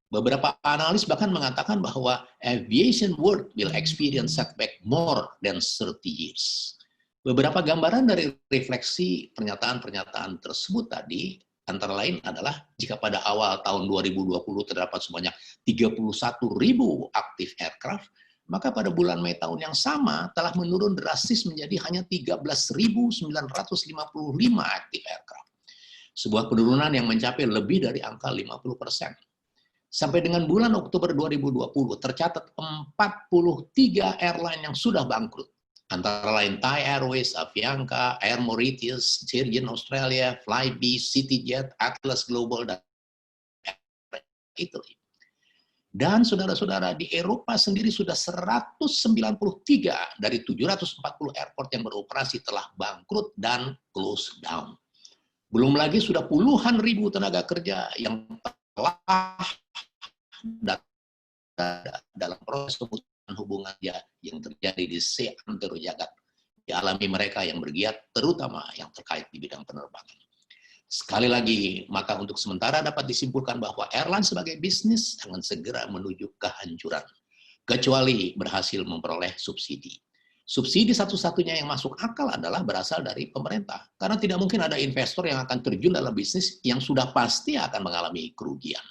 Beberapa analis bahkan mengatakan bahwa aviation world will experience setback more than 30 years. Beberapa gambaran dari refleksi pernyataan-pernyataan tersebut tadi, antara lain adalah jika pada awal tahun 2020 terdapat sebanyak 31.000 aktif aircraft, maka pada bulan Mei tahun yang sama telah menurun drastis menjadi hanya 13.955 aktif aircraft. Sebuah penurunan yang mencapai lebih dari angka 50%. Sampai dengan bulan Oktober 2020 tercatat 43 airline yang sudah bangkrut. Antara lain Thai Airways, Avianca, Air Mauritius, Virgin Australia, Flybe, CityJet, Atlas Global, dan Italy. Dan saudara-saudara, di Eropa sendiri sudah 193 dari 740 airport yang beroperasi telah bangkrut dan close down. Belum lagi sudah puluhan ribu tenaga kerja yang telah dalam proses pemutusan hubungan yang terjadi di seantero jagat dialami mereka yang bergiat, terutama yang terkait di bidang penerbangan. Sekali lagi, maka untuk sementara dapat disimpulkan bahwa airline sebagai bisnis akan segera menuju kehancuran, kecuali berhasil memperoleh subsidi. Subsidi satu-satunya yang masuk akal adalah berasal dari pemerintah, karena tidak mungkin ada investor yang akan terjun dalam bisnis yang sudah pasti akan mengalami kerugian.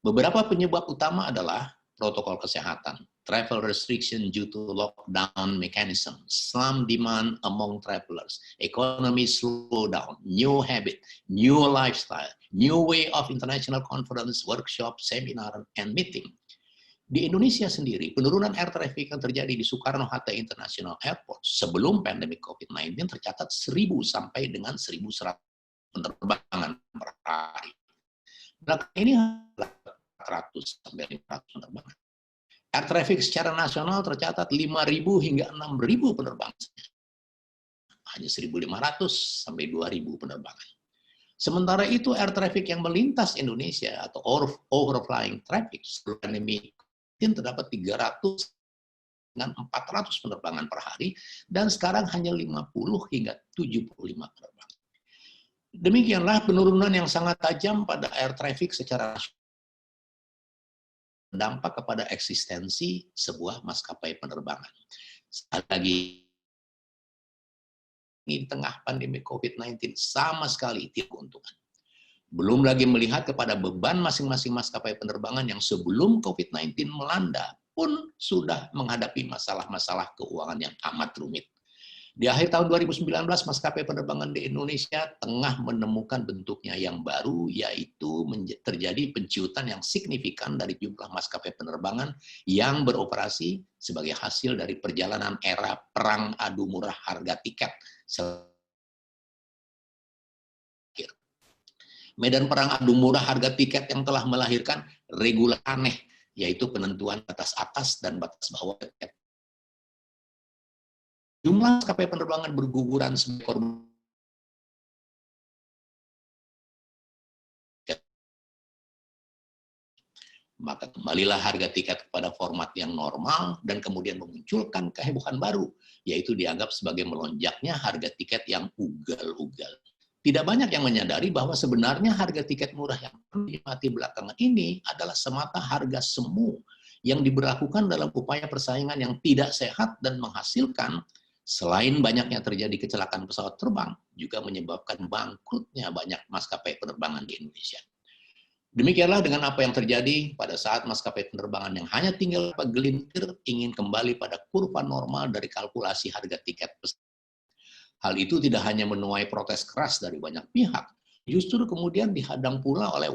Beberapa penyebab utama adalah protokol kesehatan, travel restriction due to lockdown mechanism, slump demand among travelers, economy slowdown, new habit, new lifestyle, new way of international conference, workshop, seminar, and meeting. Di Indonesia sendiri, penurunan air traffic yang terjadi di Soekarno-Hatta International Airport sebelum pandemi COVID-19 tercatat 1.000 sampai dengan 1.100 penerbangan per hari. Belakang ini 400 sampai 500 penerbangan. Air traffic secara nasional tercatat 5.000 hingga 6.000 penerbangan. Hanya 1.500 sampai 2.000 penerbangan. Sementara itu air traffic yang melintas Indonesia atau overflying traffic sebelum pandemi terdapat 300 dengan 400 penerbangan per hari dan sekarang hanya 50 hingga 75 penerbangan. Demikianlah penurunan yang sangat tajam pada air traffic secara berdampak kepada eksistensi sebuah maskapai penerbangan. Sekali lagi, di tengah pandemi COVID-19 sama sekali tidak keuntungan. Belum lagi melihat kepada beban masing-masing maskapai penerbangan yang sebelum COVID-19 melanda pun sudah menghadapi masalah-masalah keuangan yang amat rumit. Di akhir tahun 2019, maskapai penerbangan di Indonesia tengah menemukan bentuknya yang baru, yaitu terjadi penciutan yang signifikan dari jumlah maskapai penerbangan yang beroperasi sebagai hasil dari perjalanan era perang adu murah harga tiket. Medan perang adu murah harga tiket yang telah melahirkan regulasi aneh, yaitu penentuan batas atas dan batas bawah tiket. Jumlah maskapai penerbangan berguguran sebagai korban. Maka kembalilah harga tiket kepada format yang normal dan kemudian memunculkan kehebohan baru, yaitu dianggap sebagai melonjaknya harga tiket yang ugal-ugal. Tidak banyak yang menyadari bahwa sebenarnya harga tiket murah yang dinikmati belakangan ini adalah semata harga semu yang diberlakukan dalam upaya persaingan yang tidak sehat dan menghasilkan, selain banyaknya terjadi kecelakaan pesawat terbang, juga menyebabkan bangkrutnya banyak maskapai penerbangan di Indonesia. Demikianlah dengan apa yang terjadi pada saat maskapai penerbangan yang hanya tinggal gelintir ingin kembali pada kurva normal dari kalkulasi harga tiket pesawat. Hal itu tidak hanya menuai protes keras dari banyak pihak, justru kemudian dihadang pula oleh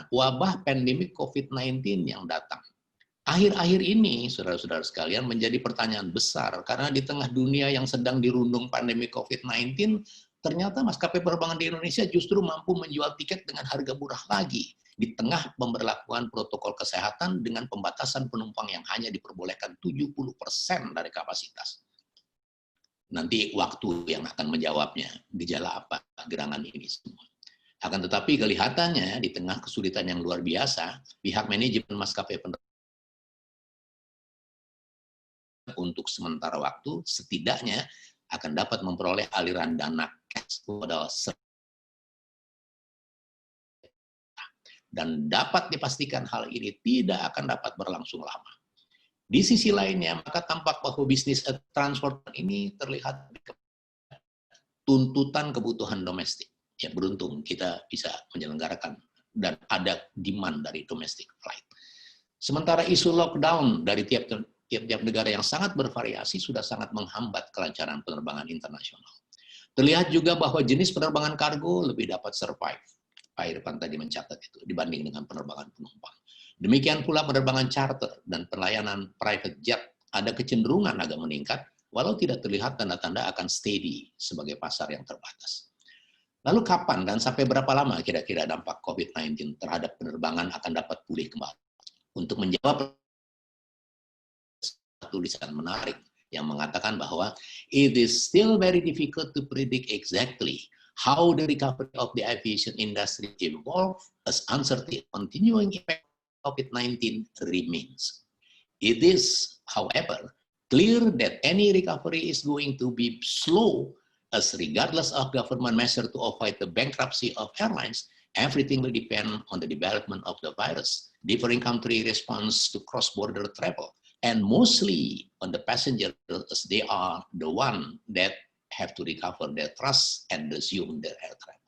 wabah pandemi COVID-19 yang datang. Akhir-akhir ini, saudara-saudara sekalian, menjadi pertanyaan besar karena di tengah dunia yang sedang dirundung pandemi COVID-19, ternyata maskapai penerbangan di Indonesia justru mampu menjual tiket dengan harga murah lagi di tengah pemberlakuan protokol kesehatan dengan pembatasan penumpang yang hanya diperbolehkan 70% dari kapasitas. Nanti waktu yang akan menjawabnya, gejala apa gerangan ini semua. Akan tetapi kelihatannya di tengah kesulitan yang luar biasa, pihak manajemen maskapai penerbangan untuk sementara waktu setidaknya akan dapat memperoleh aliran dana cash modal dan dapat dipastikan hal ini tidak akan dapat berlangsung lama. Di sisi lainnya, maka tampak bahwa bisnis transportasi ini terlihat tuntutan kebutuhan domestik. Ya, beruntung kita bisa menyelenggarakan dan ada demand dari domestic flight. Sementara isu lockdown dari tiap-tiap negara yang sangat bervariasi sudah sangat menghambat kelancaran penerbangan internasional. Terlihat juga bahwa jenis penerbangan kargo lebih dapat survive. Pak Irfan tadi mencatat itu dibanding dengan penerbangan penumpang. Demikian pula penerbangan charter dan pelayanan private jet ada kecenderungan agak meningkat, walau tidak terlihat tanda-tanda akan steady sebagai pasar yang terbatas. Lalu kapan dan sampai berapa lama kira-kira dampak COVID-19 terhadap penerbangan akan dapat pulih kembali? Untuk menjawab tulisan menarik yang mengatakan bahwa it is still very difficult to predict exactly how the recovery of the aviation industry evolve as uncertainty continuing effect of COVID-19 remains. It is, however, clear that any recovery is going to be slow as regardless of government measure to avoid the bankruptcy of airlines, everything will depend on the development of the virus, differing country response to cross-border travel, and mostly on the passengers as they are the one that have to recover their trust and resume their air travel.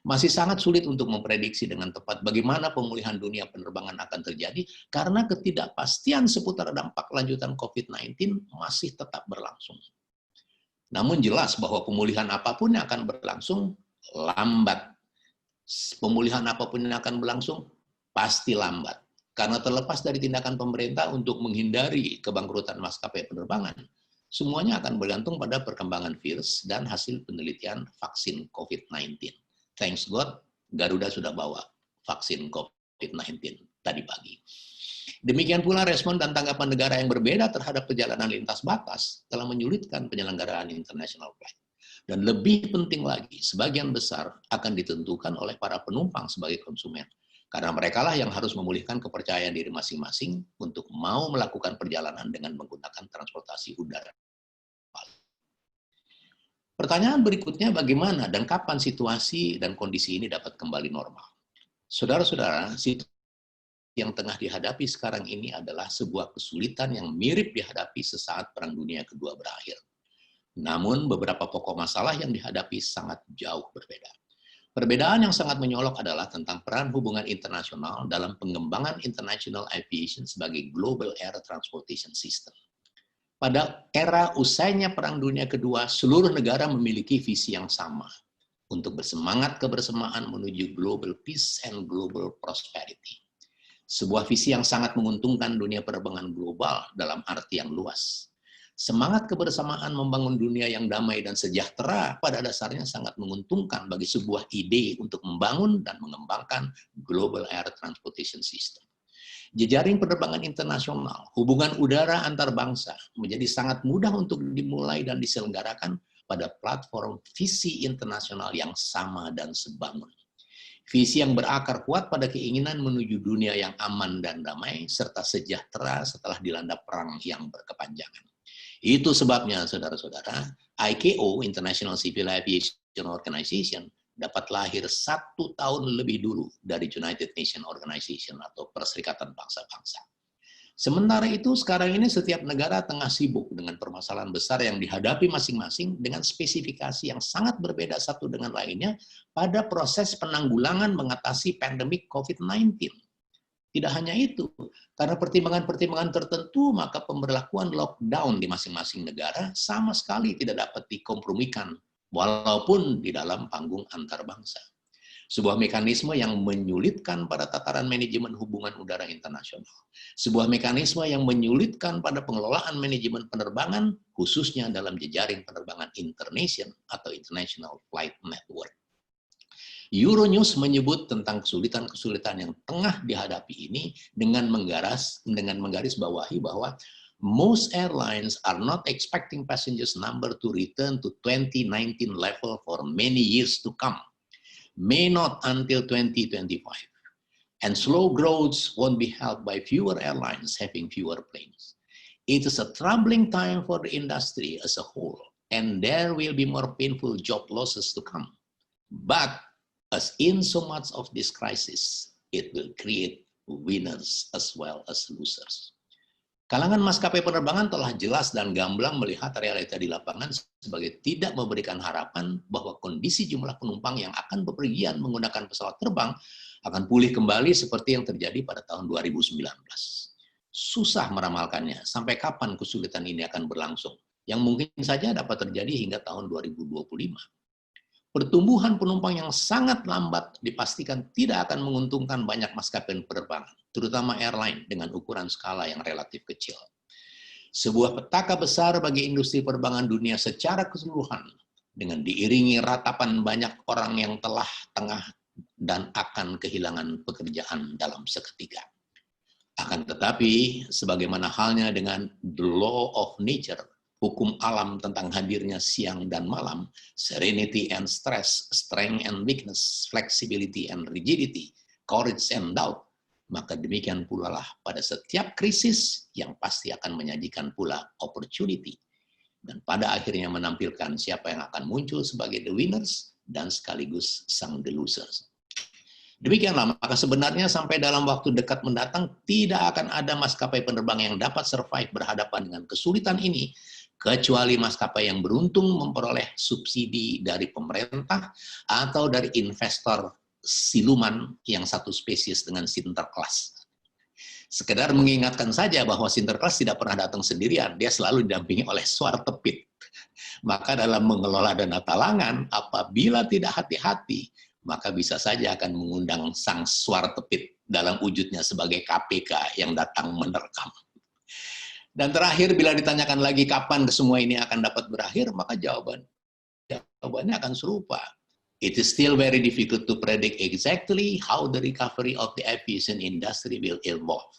Masih sangat sulit untuk memprediksi dengan tepat bagaimana pemulihan dunia penerbangan akan terjadi karena ketidakpastian seputar dampak lanjutan COVID-19 masih tetap berlangsung. Namun jelas bahwa pemulihan apapun yang akan berlangsung lambat. Pemulihan apapun yang akan berlangsung pasti lambat. Karena terlepas dari tindakan pemerintah untuk menghindari kebangkrutan maskapai penerbangan, semuanya akan bergantung pada perkembangan virus dan hasil penelitian vaksin COVID-19. Thanks God, Garuda sudah bawa vaksin COVID-19 tadi pagi. Demikian pula respon dan tanggapan negara yang berbeda terhadap perjalanan lintas batas telah menyulitkan penyelenggaraan international flight. Dan lebih penting lagi, sebagian besar akan ditentukan oleh para penumpang sebagai konsumen. Karena merekalah yang harus memulihkan kepercayaan diri masing-masing untuk mau melakukan perjalanan dengan menggunakan transportasi udara. Pertanyaan berikutnya, bagaimana dan kapan situasi dan kondisi ini dapat kembali normal? Saudara-saudara, situasi yang tengah dihadapi sekarang ini adalah sebuah kesulitan yang mirip dihadapi sesaat Perang Dunia Kedua berakhir. Namun, beberapa pokok masalah yang dihadapi sangat jauh berbeda. Perbedaan yang sangat menyolok adalah tentang peran hubungan internasional dalam pengembangan international aviation sebagai global air transportation system. Pada era usainya Perang Dunia Kedua, seluruh negara memiliki visi yang sama untuk bersemangat kebersamaan menuju global peace and global prosperity. Sebuah visi yang sangat menguntungkan dunia penerbangan global dalam arti yang luas. Semangat kebersamaan membangun dunia yang damai dan sejahtera pada dasarnya sangat menguntungkan bagi sebuah ide untuk membangun dan mengembangkan global air transportation system. Jejaring penerbangan internasional, hubungan udara antar bangsa menjadi sangat mudah untuk dimulai dan diselenggarakan pada platform visi internasional yang sama dan sebangun. Visi yang berakar kuat pada keinginan menuju dunia yang aman dan damai, serta sejahtera setelah dilanda perang yang berkepanjangan. Itu sebabnya, saudara-saudara, ICAO, International Civil Aviation Organization, dapat lahir 1 tahun lebih dulu dari United Nations Organization atau Perserikatan Bangsa-Bangsa. Sementara itu, sekarang ini setiap negara tengah sibuk dengan permasalahan besar yang dihadapi masing-masing dengan spesifikasi yang sangat berbeda satu dengan lainnya pada proses penanggulangan mengatasi pandemik COVID-19. Tidak hanya itu, karena pertimbangan-pertimbangan tertentu, maka pemberlakuan lockdown di masing-masing negara sama sekali tidak dapat dikompromikan, walaupun di dalam panggung antar bangsa. Sebuah mekanisme yang menyulitkan pada tataran manajemen hubungan udara internasional. Sebuah mekanisme yang menyulitkan pada pengelolaan manajemen penerbangan, khususnya dalam jejaring penerbangan international atau International Flight Network. Euronews menyebut tentang kesulitan-kesulitan yang tengah dihadapi ini dengan menggaris bawahi bahwa most airlines are not expecting passengers number to return to 2019 level for many years to come, may not until 2025. And slow growth won't be helped by fewer airlines having fewer planes. It is a troubling time for the industry as a whole, and there will be more painful job losses to come. But as in so much of this crisis, it will create winners as well as losers. Kalangan maskapai penerbangan telah jelas dan gamblang melihat realita di lapangan sebagai tidak memberikan harapan bahwa kondisi jumlah penumpang yang akan bepergian menggunakan pesawat terbang akan pulih kembali seperti yang terjadi pada tahun 2019. Susah meramalkannya sampai kapan kesulitan ini akan berlangsung, yang mungkin saja dapat terjadi hingga tahun 2025. Pertumbuhan penumpang yang sangat lambat dipastikan tidak akan menguntungkan banyak maskapai penerbangan, terutama airline dengan ukuran skala yang relatif kecil. Sebuah petaka besar bagi industri penerbangan dunia secara keseluruhan, dengan diiringi ratapan banyak orang yang tengah dan akan kehilangan pekerjaan dalam seketika. Akan tetapi, sebagaimana halnya dengan the law of nature, hukum alam tentang hadirnya siang dan malam, serenity and stress, strength and weakness, flexibility and rigidity, courage and doubt, maka demikian pula lah pada setiap krisis yang pasti akan menyajikan pula opportunity. dan pada akhirnya menampilkan siapa yang akan muncul sebagai the winners dan sekaligus sang the losers. Demikianlah, maka sebenarnya sampai dalam waktu dekat mendatang tidak akan ada maskapai penerbang yang dapat survive berhadapan dengan kesulitan ini, kecuali maskapai yang beruntung memperoleh subsidi dari pemerintah atau dari investor siluman yang satu spesies dengan Sinterklas. Sekedar mengingatkan saja bahwa Sinterklas tidak pernah datang sendirian, dia selalu didampingi oleh suar tepit. Maka dalam mengelola dana talangan, apabila tidak hati-hati, maka bisa saja akan mengundang sang suar tepit dalam wujudnya sebagai KPK yang datang menerkam. Dan terakhir, bila ditanyakan lagi kapan semua ini akan dapat berakhir, maka jawabannya akan serupa. It is still very difficult to predict exactly how the recovery of the aviation industry will evolve,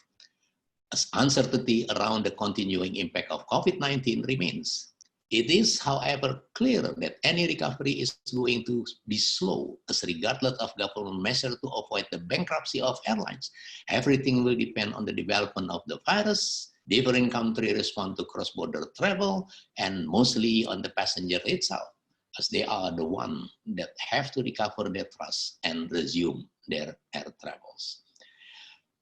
as uncertainty around the continuing impact of COVID-19 remains. It is, however, clear that any recovery is going to be slow, as regardless of government measure to avoid the bankruptcy of airlines. Everything will depend on the development of the virus, different country respond to cross-border travel, and mostly on the passenger itself, as they are the one that have to recover their trust and resume their air travels.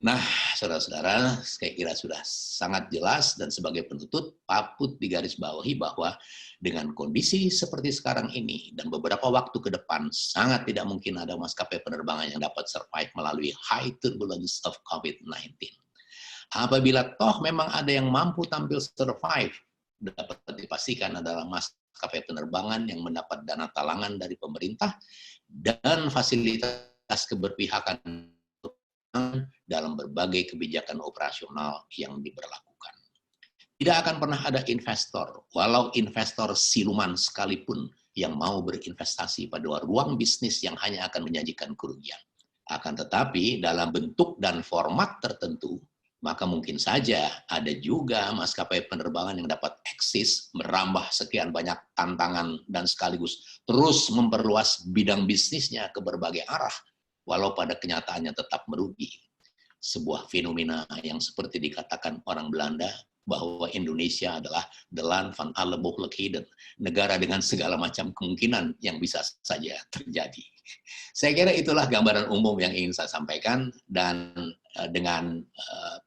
Nah, saudara-saudara, saya kira sudah sangat jelas dan sebagai penutup patut digarisbawahi bahwa dengan kondisi seperti sekarang ini dan beberapa waktu ke depan sangat tidak mungkin ada maskapai penerbangan yang dapat survive melalui high turbulence of COVID-19. Apabila toh memang ada yang mampu tampil survive, dapat dipastikan adalah maskapai penerbangan yang mendapat dana talangan dari pemerintah dan fasilitas keberpihakan dalam berbagai kebijakan operasional yang diberlakukan. Tidak akan pernah ada investor, walau investor siluman sekalipun, yang mau berinvestasi pada ruang bisnis yang hanya akan menyajikan kerugian. Akan tetapi, dalam bentuk dan format tertentu, maka mungkin saja ada juga maskapai penerbangan yang dapat eksis, merambah sekian banyak tantangan, dan sekaligus terus memperluas bidang bisnisnya ke berbagai arah, walau pada kenyataannya tetap merugi. Sebuah fenomena yang seperti dikatakan orang Belanda, bahwa Indonesia adalah the land van alle mogelijkheden, negara dengan segala macam kemungkinan yang bisa saja terjadi. Saya kira itulah gambaran umum yang ingin saya sampaikan, dan dengan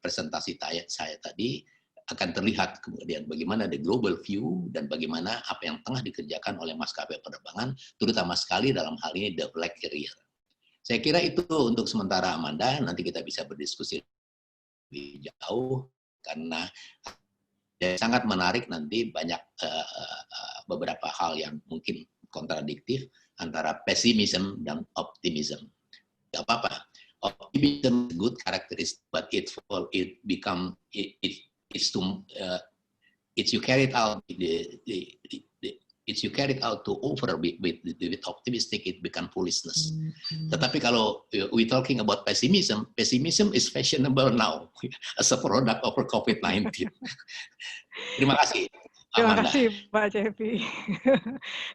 presentasi saya tadi akan terlihat kemudian bagaimana the global view dan bagaimana apa yang tengah dikerjakan oleh maskapai penerbangan, terutama sekali dalam hal ini the black carrier. Saya kira itu untuk sementara, Amanda. Nanti kita bisa berdiskusi lebih jauh, karena sangat menarik nanti banyak beberapa hal yang mungkin kontradiktif antara pesimism dan optimism. Tidak apa-apa. Optimism is good characteristic, but it's you carry it out it's you carry it out to over with optimistic, it become foolishness. Tetapi kalau we talking about pessimism is fashionable now as a product of COVID-19. Terima kasih. Terima kasih Pak Cepi.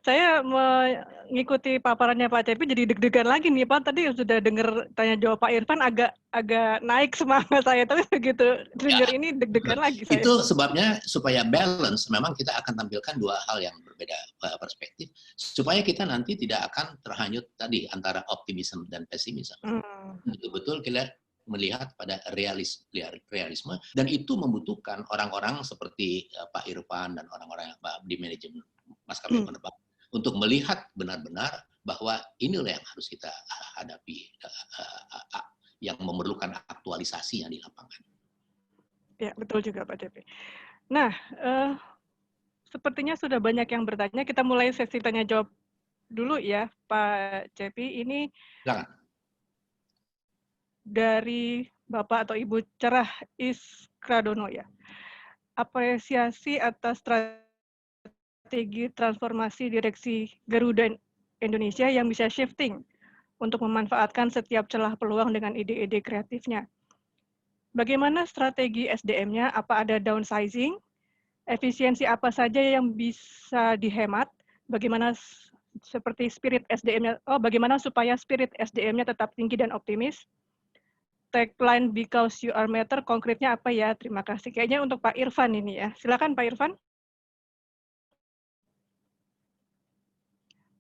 Saya mengikuti paparannya Pak Cepi jadi deg-degan lagi nih Pak. Tadi sudah dengar tanya jawab Pak Irfan agak naik semangat saya, tapi begitu dengar ini deg-degan lagi saya. Itu sebabnya supaya balance, memang kita akan tampilkan dua hal yang berbeda perspektif, supaya kita nanti tidak akan terhanyut tadi antara optimisme dan pesimisme. Betul-betul kita melihat pada realisme, dan itu membutuhkan orang-orang seperti Pak Irfan dan orang-orang di manajemen maskapai penerbangan untuk melihat benar-benar bahwa inilah yang harus kita hadapi, yang memerlukan aktualisasi yang di lapangan. Ya, betul juga Pak Cepi. Nah, sepertinya sudah banyak yang bertanya. Kita mulai sesi tanya jawab dulu ya, Pak Cepi. Ini silakan. Dari Bapak atau Ibu Cerah Iskradono ya. Apresiasi atas strategi transformasi direksi Garuda Indonesia yang bisa shifting untuk memanfaatkan setiap celah peluang dengan ide-ide kreatifnya. Bagaimana strategi SDM-nya? Apa ada downsizing? Efisiensi apa saja yang bisa dihemat? Bagaimana seperti spirit SDM-nya? Bagaimana supaya spirit SDM-nya tetap tinggi dan optimis? Tagline because you are matter, konkretnya apa ya? Terima kasih. Kayaknya untuk Pak Irfan ini ya. Silakan Pak Irfan.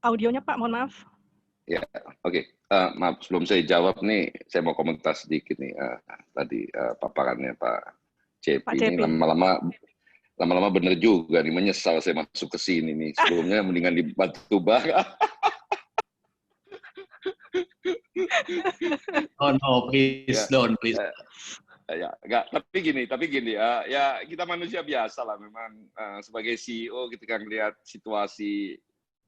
audionya Pak, mohon maaf. Ya, oke. Maaf, sebelum saya jawab nih, saya mau komentar sedikit nih. Tadi paparannya Pak CP Pak ini Cepi. lama-lama bener juga nih, menyesal saya masuk ke sini nih. Sebelumnya mendingan di Batubara. Oh no, please Ya, don't, please. Ya, enggak, tapi gini, ya kita manusia biasa lah memang sebagai CEO ketika ngelihat situasi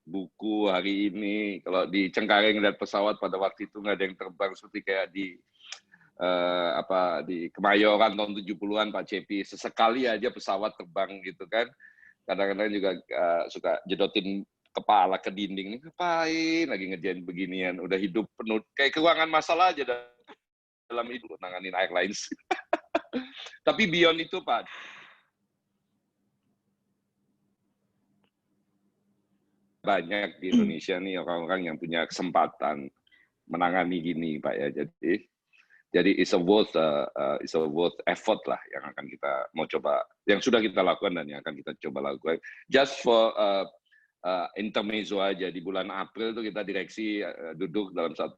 buku hari ini, kalau di Cengkareng lihat pesawat pada waktu itu nggak ada yang terbang seperti kayak di di Kemayoran tahun 70-an Pak Cepi, sesekali aja pesawat terbang gitu kan. Kadang-kadang juga suka jedotin kepala ke dinding, nih ngapain lagi ngerjain beginian, udah hidup penuh kayak keuangan masalah aja dalam hidup nanganin airlines. Tapi beyond itu Pak, banyak di Indonesia nih orang-orang yang punya kesempatan menangani gini Pak ya. Jadi it's a worth effort lah yang akan kita mau coba, yang sudah kita lakukan dan yang akan kita coba lakukan. Just for intermezzo aja, di bulan April itu kita direksi duduk dalam satu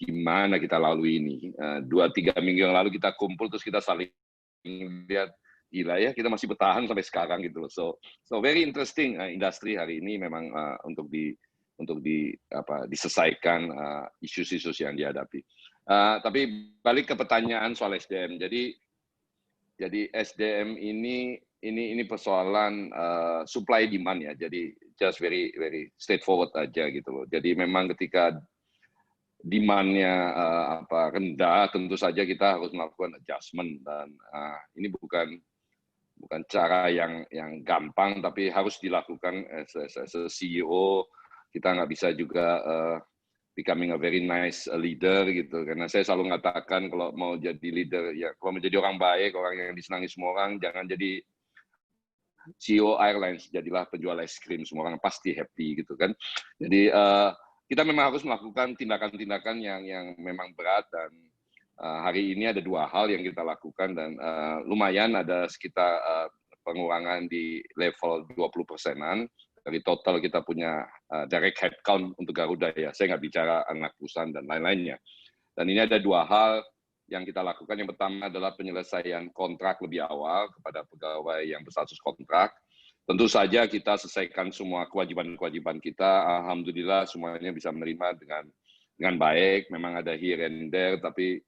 gimana kita lalui ini. 2-3 minggu yang lalu kita kumpul terus kita saling lihat, gila ya kita masih bertahan sampai sekarang gitu loh. So very interesting industri hari ini memang untuk diselesaikan isu-isu yang dihadapi. Tapi balik ke pertanyaan soal SDM. Jadi SDM ini persoalan supply demand ya. Jadi just very straightforward aja gitu loh. Jadi memang ketika demand-nya rendah, tentu saja kita harus melakukan adjustment, dan ini bukan cara yang gampang, tapi harus dilakukan as a CEO. Kita nggak bisa juga becoming a very nice leader gitu, karena saya selalu mengatakan kalau mau jadi leader ya, kalau mau jadi orang baik, orang yang disenangi semua orang, jangan jadi CEO airlines, jadilah penjual es krim, semua orang pasti happy gitu kan. Jadi kita memang harus melakukan tindakan-tindakan yang memang berat, dan hari ini ada 2 hal yang kita lakukan, dan lumayan ada sekitar pengurangan di level 20%-an dari total kita punya direct headcount untuk Garuda ya. Saya nggak bicara anak perusahaan dan lain-lainnya. Dan ini ada 2 hal yang kita lakukan. Yang pertama adalah penyelesaian kontrak lebih awal kepada pegawai yang berstatus kontrak. Tentu saja kita selesaikan semua kewajiban-kewajiban kita. Alhamdulillah semuanya bisa menerima dengan baik. Memang ada here and there, tapi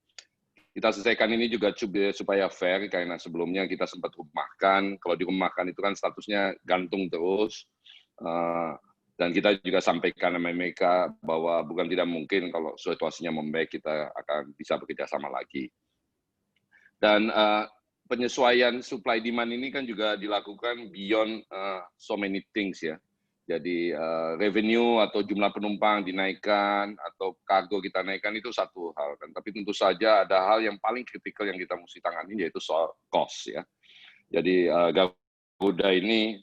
kita selesaikan ini juga supaya fair, karena sebelumnya kita sempat rumahkan. Kalau dirumahkan itu kan statusnya gantung terus. Dan kita juga sampaikan sama mereka bahwa bukan tidak mungkin kalau situasinya membaik kita akan bisa bekerja sama lagi. Dan penyesuaian supply demand ini kan juga dilakukan beyond so many things ya. Jadi revenue atau jumlah penumpang dinaikkan atau kargo kita naikkan itu satu hal kan. Tapi tentu saja ada hal yang paling kritikal yang kita mesti tangani, yaitu soal cost ya. Jadi Garuda ini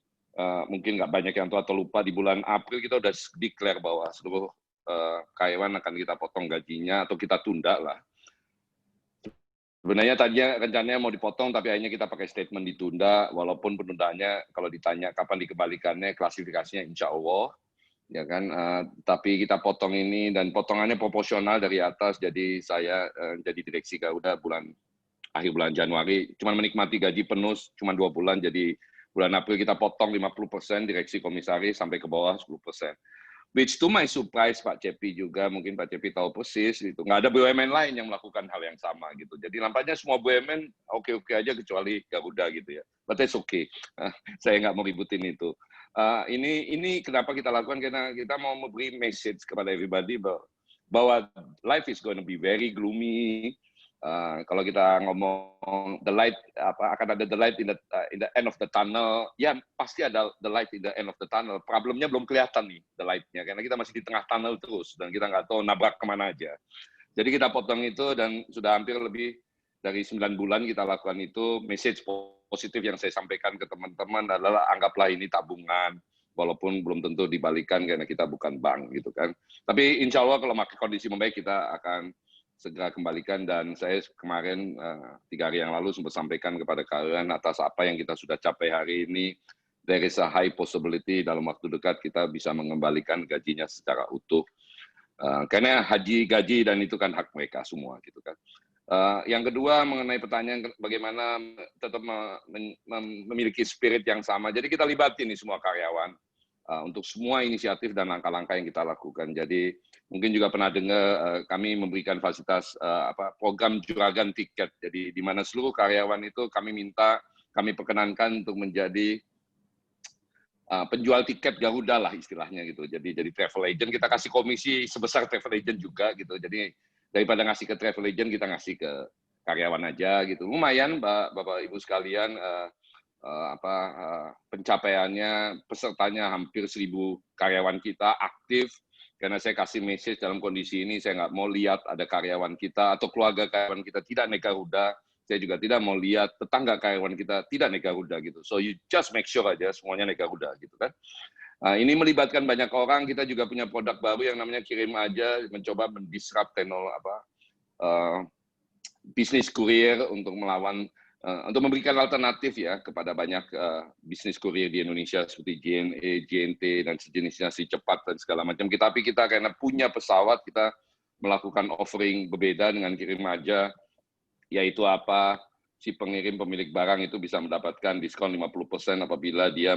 mungkin nggak banyak yang tahu atau lupa, di bulan April kita udah declare bahwa seluruh karyawan akan kita potong gajinya atau kita tunda lah. Sebenarnya tadinya rencananya mau dipotong, tapi akhirnya kita pakai statement ditunda, walaupun penundaannya kalau ditanya kapan dikembalikannya, klasifikasinya insya Allah, ya kan. Tapi kita potong ini, dan potongannya proporsional dari atas. Jadi saya jadi direksi Garuda akhir bulan Januari, cuma menikmati gaji penuh cuma 2 bulan, jadi bulan April kita potong 50% direksi komisaris sampai ke bawah 10%. Which to my surprise Pak Cepi juga, mungkin Pak Cepi tahu persis, itu nggak ada BUMN lain yang melakukan hal yang sama gitu. Jadi nampaknya semua BUMN oke-oke aja kecuali Garuda gitu ya. But it's okay. Saya nggak mau ributin itu. Ini kenapa kita lakukan, karena kita mau memberi message kepada everybody bahwa life is going to be very gloomy. Kalau kita ngomong the light, akan ada the light in the end of the tunnel, ya pasti ada the light in the end of the tunnel. Problemnya belum kelihatan nih the light-nya, karena kita masih di tengah tunnel terus dan kita nggak tahu nabrak kemana aja. Jadi kita potong itu, dan sudah hampir lebih dari 9 bulan kita lakukan itu. Message positif yang saya sampaikan ke teman-teman adalah anggaplah ini tabungan, walaupun belum tentu dibalikan karena kita bukan bank gitu kan. Tapi insya Allah kalau kondisi membaik kita akan segera kembalikan, dan saya kemarin 3 hari yang lalu sempat sampaikan kepada kalian atas apa yang kita sudah capai hari ini. there is a high possibility dalam waktu dekat kita bisa mengembalikan gajinya secara utuh. Karena gaji dan itu kan hak mereka semua gitu kan. Yang kedua mengenai pertanyaan bagaimana tetap memiliki spirit yang sama. Jadi kita libatin nih semua karyawan untuk semua inisiatif dan langkah-langkah yang kita lakukan. Jadi mungkin juga pernah dengar kami memberikan fasilitas program juragan tiket. Jadi di mana seluruh karyawan itu kami perkenankan untuk menjadi penjual tiket Garuda lah istilahnya gitu. Jadi travel agent, kita kasih komisi sebesar travel agent juga gitu. Jadi daripada ngasih ke travel agent, kita ngasih ke karyawan aja gitu. Lumayan Bapak Ibu sekalian, pencapaiannya, pesertanya hampir 1.000 karyawan kita aktif. Karena saya kasih message dalam kondisi ini, saya nggak mau lihat ada karyawan kita atau keluarga karyawan kita tidak naik Garuda. Saya juga tidak mau lihat tetangga karyawan kita tidak naik Garuda gitu. So you just make sure aja semuanya naik Garuda gitu kan. Ini melibatkan banyak orang. Kita juga punya produk baru yang namanya Kirim Aja, mencoba mendisrupt bisnis kurir untuk untuk memberikan alternatif ya kepada banyak bisnis kurir di Indonesia seperti JNE, JNT dan sejenisnya, si cepat dan segala macam. Tapi kita karena punya pesawat, kita melakukan offering berbeda dengan Kirim Aja. Yaitu si pengirim pemilik barang itu bisa mendapatkan diskon 50% apabila dia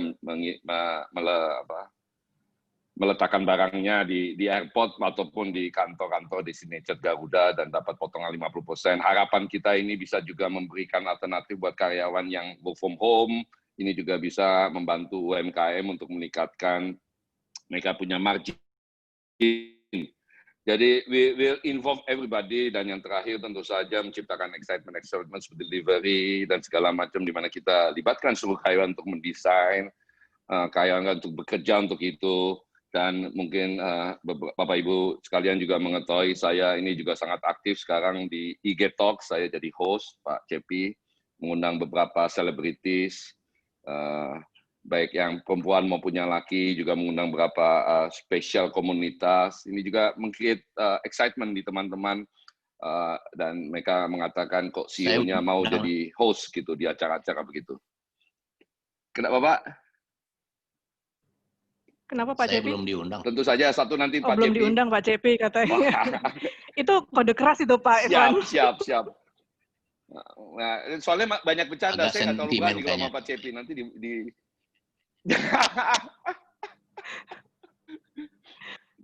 meletakkan barangnya di airport ataupun di kantor-kantor designated Garuda dan dapat potongan 50%. Harapan kita ini bisa juga memberikan alternatif buat karyawan yang work from home. Ini juga bisa membantu UMKM untuk meningkatkan mereka punya margin. Jadi we will involve everybody, dan yang terakhir tentu saja menciptakan excitement delivery dan segala macam di mana kita libatkan seluruh karyawan untuk mendesain, karyawan untuk bekerja untuk itu. Dan mungkin Bapak Ibu sekalian juga mengetahui saya ini juga sangat aktif sekarang di IG Talk. Saya jadi host, Pak Cepi, mengundang beberapa selebritis, baik yang perempuan maupun yang laki, juga mengundang beberapa spesial komunitas. Ini juga meng-create excitement di teman-teman, dan mereka mengatakan kok CEO-nya mau jadi host gitu di acara-acara begitu. Kenapa Pak? Kenapa Pak Saya Cepi? belum diundang. Tentu saja satu nanti Pak belum Cepi. Diundang Pak Cepi katanya. Itu kode keras itu Pak Evan. Siap. Nah, soalnya banyak bercanda, saya nggak terlalu berani kalau sama Pak Cepi nanti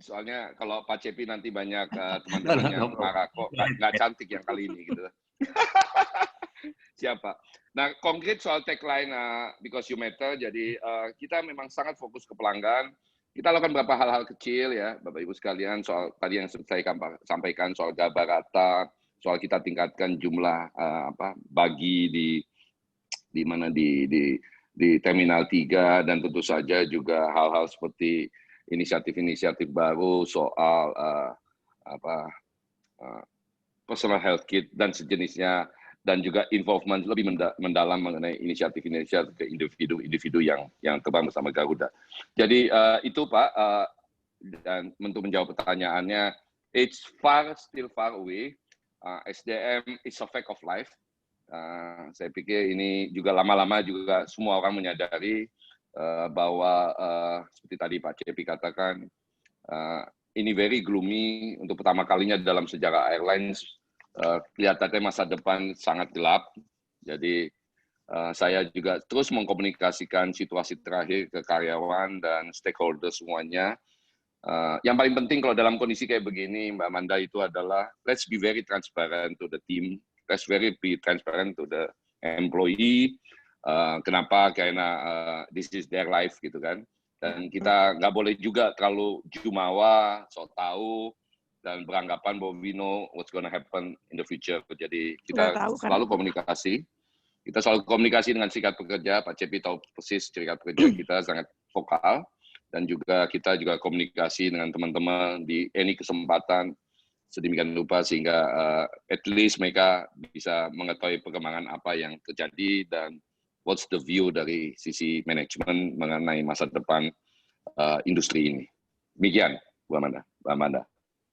Soalnya kalau Pak Cepi nanti banyak teman-teman yang marah kok nggak cantik yang kali ini gitu. Siapa? Nah, konkret soal tagline Because You Matter, jadi kita memang sangat fokus ke pelanggan. Kita lakukan beberapa hal-hal kecil ya, Bapak Ibu sekalian, soal tadi yang saya sampaikan soal Gabarata, soal kita tingkatkan jumlah bagi di Terminal 3, dan tentu saja juga hal-hal seperti inisiatif-inisiatif baru soal personal health kit dan sejenisnya, dan juga involvement lebih mendalam mengenai inisiatif-inisiatif ke individu-individu yang terbang bersama Garuda. Jadi itu Pak, dan untuk menjawab pertanyaannya, it's still far away. SDM is a fact of life. Saya pikir ini juga lama-lama juga semua orang menyadari bahwa seperti tadi Pak Cepi katakan, ini very gloomy untuk pertama kalinya dalam sejarah airlines. Kelihatannya masa depan sangat gelap. Jadi saya juga terus mengkomunikasikan situasi terakhir ke karyawan dan stakeholder semuanya. Yang paling penting kalau dalam kondisi kayak begini, Mbak Amanda, itu adalah let's be very transparent to the team, let's be transparent to the employee. Kenapa? Karena this is their life gitu kan. Dan kita nggak boleh juga terlalu jumawa, sok tahu, dan beranggapan bahwa we know what's gonna happen in the future. Jadi kita selalu komunikasi. Kita selalu komunikasi dengan Serikat Pekerja. Pak Cepi tahu persis Serikat Pekerja kita sangat vokal. Dan juga kita juga komunikasi dengan teman-teman di any kesempatan sedemikian rupa sehingga at least mereka bisa mengetahui perkembangan apa yang terjadi dan what's the view dari sisi manajemen mengenai masa depan industri ini. Demikian, Bu Amanda.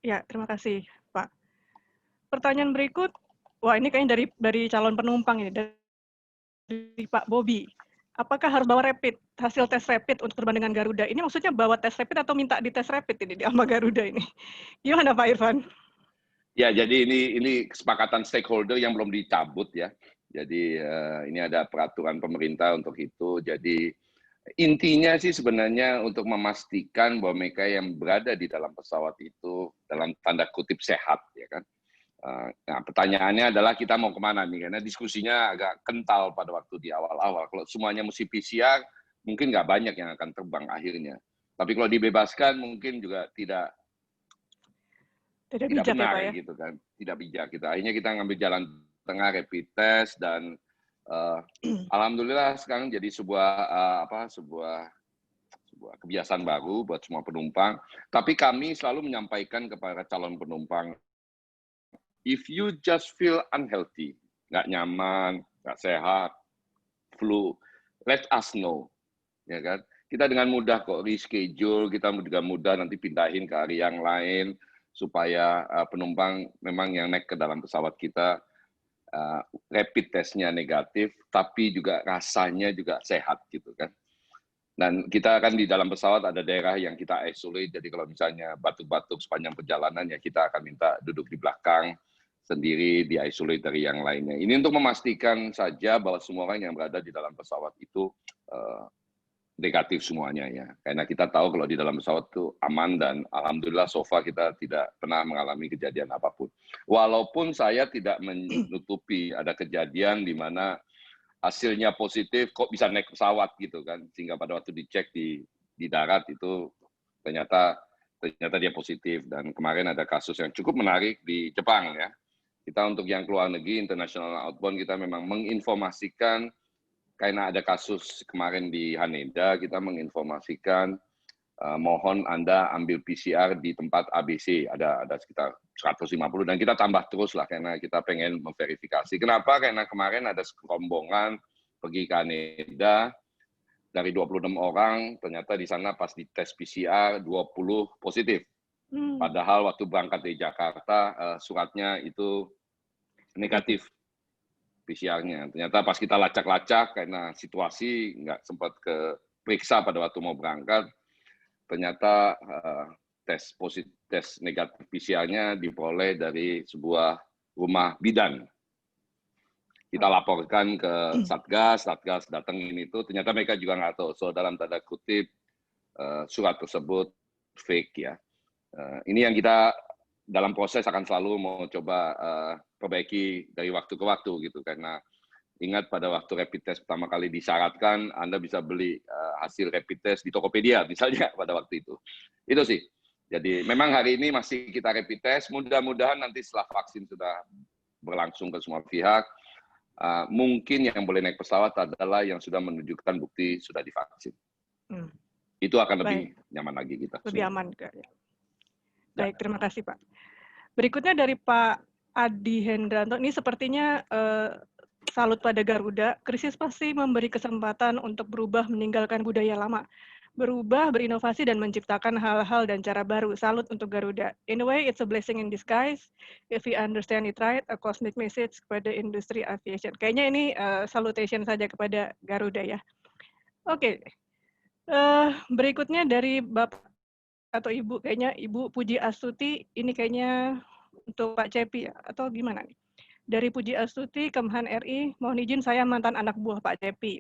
Ya, terima kasih, Pak. Pertanyaan berikut, wah ini kayaknya dari calon penumpang ini, dari Pak Bobi. apakah harus bawa hasil tes rapid untuk terbang dengan Garuda? Ini maksudnya bawa tes rapid atau minta dites rapid ini sama Garuda ini? Gimana Pak Irfan? Ya, jadi ini kesepakatan stakeholder yang belum dicabut ya. Jadi ini ada peraturan pemerintah untuk itu. Jadi intinya sih sebenarnya untuk memastikan bahwa mereka yang berada di dalam pesawat itu dalam tanda kutip sehat, ya kan. Nah, pertanyaannya adalah kita mau kemana nih, karena diskusinya agak kental pada waktu di awal-awal. Kalau semuanya mesti PCR, mungkin nggak banyak yang akan terbang akhirnya. Tapi kalau dibebaskan mungkin juga tidak bijak benar ya, Pak, ya? gitu kan, tidak bijak. Gitu. Akhirnya kita ngambil jalan tengah rapid test dan alhamdulillah sekarang jadi sebuah kebiasaan baru buat semua penumpang. Tapi kami selalu menyampaikan kepada calon penumpang, if you just feel unhealthy, nggak nyaman, nggak sehat, flu, let us know, ya kan? Kita dengan mudah kok reschedule, kita juga mudah nanti pindahin ke hari yang lain supaya penumpang memang yang naik ke dalam pesawat kita rapid testnya negatif, tapi juga rasanya juga sehat gitu kan. Dan kita kan di dalam pesawat ada daerah yang kita isolate, jadi kalau misalnya batuk-batuk sepanjang perjalanan ya kita akan minta duduk di belakang sendiri, di-isolate dari yang lainnya. Ini untuk memastikan saja bahwa semua orang yang berada di dalam pesawat itu negatif semuanya ya. Karena kita tahu kalau di dalam pesawat itu aman dan alhamdulillah so far kita tidak pernah mengalami kejadian apapun. Walaupun saya tidak menutupi ada kejadian di mana hasilnya positif kok bisa naik pesawat gitu kan. Sehingga pada waktu dicek di darat itu ternyata dia positif. Dan kemarin ada kasus yang cukup menarik di Jepang ya. Kita untuk yang keluar negeri, international outbound, kita memang menginformasikan karena ada kasus kemarin di Haneda, kita menginformasikan mohon Anda ambil PCR di tempat ABC, ada sekitar 150 dan kita tambah terus lah karena kita pengen memverifikasi. Kenapa? Karena kemarin ada rombongan pergi ke Haneda dari 26 orang, ternyata di sana pas di tes PCR 20 positif. Padahal waktu berangkat dari Jakarta suratnya itu negatif. PCR-nya. Ternyata pas kita lacak-lacak karena situasi nggak sempat ke periksa pada waktu mau berangkat, ternyata tes negatif PCR-nya diperoleh dari sebuah rumah bidan. Kita laporkan ke Satgas datangin itu, ternyata mereka juga nggak tahu. So dalam tanda kutip surat tersebut fake ya. Ini yang kita dalam proses akan selalu mau coba perbaiki dari waktu ke waktu gitu, karena ingat pada waktu rapid test pertama kali disyaratkan Anda bisa beli hasil rapid test di Tokopedia misalnya pada waktu itu sih. Jadi memang hari ini masih kita rapid test, mudah-mudahan nanti setelah vaksin sudah berlangsung ke semua pihak, mungkin yang boleh naik pesawat adalah yang sudah menunjukkan bukti sudah divaksin. Itu akan lebih nyaman lagi kita. Lebih aman. Baik, terima kasih Pak. Berikutnya dari Pak Adi Hendranto, ini sepertinya salut pada Garuda, krisis pasti memberi kesempatan untuk berubah meninggalkan budaya lama, berubah, berinovasi, dan menciptakan hal-hal dan cara baru. Salut untuk Garuda. In a way, it's a blessing in disguise. If we understand it right, a cosmic message kepada industri aviation. Kayaknya ini salutation saja kepada Garuda ya. Oke. Berikutnya dari Bapak atau Ibu, kayaknya Ibu Puji Astuti, ini kayaknya untuk Pak Cepi ya, atau gimana nih? Dari Puji Astuti, Kemhan RI, mohon izin saya mantan anak buah Pak Cepi.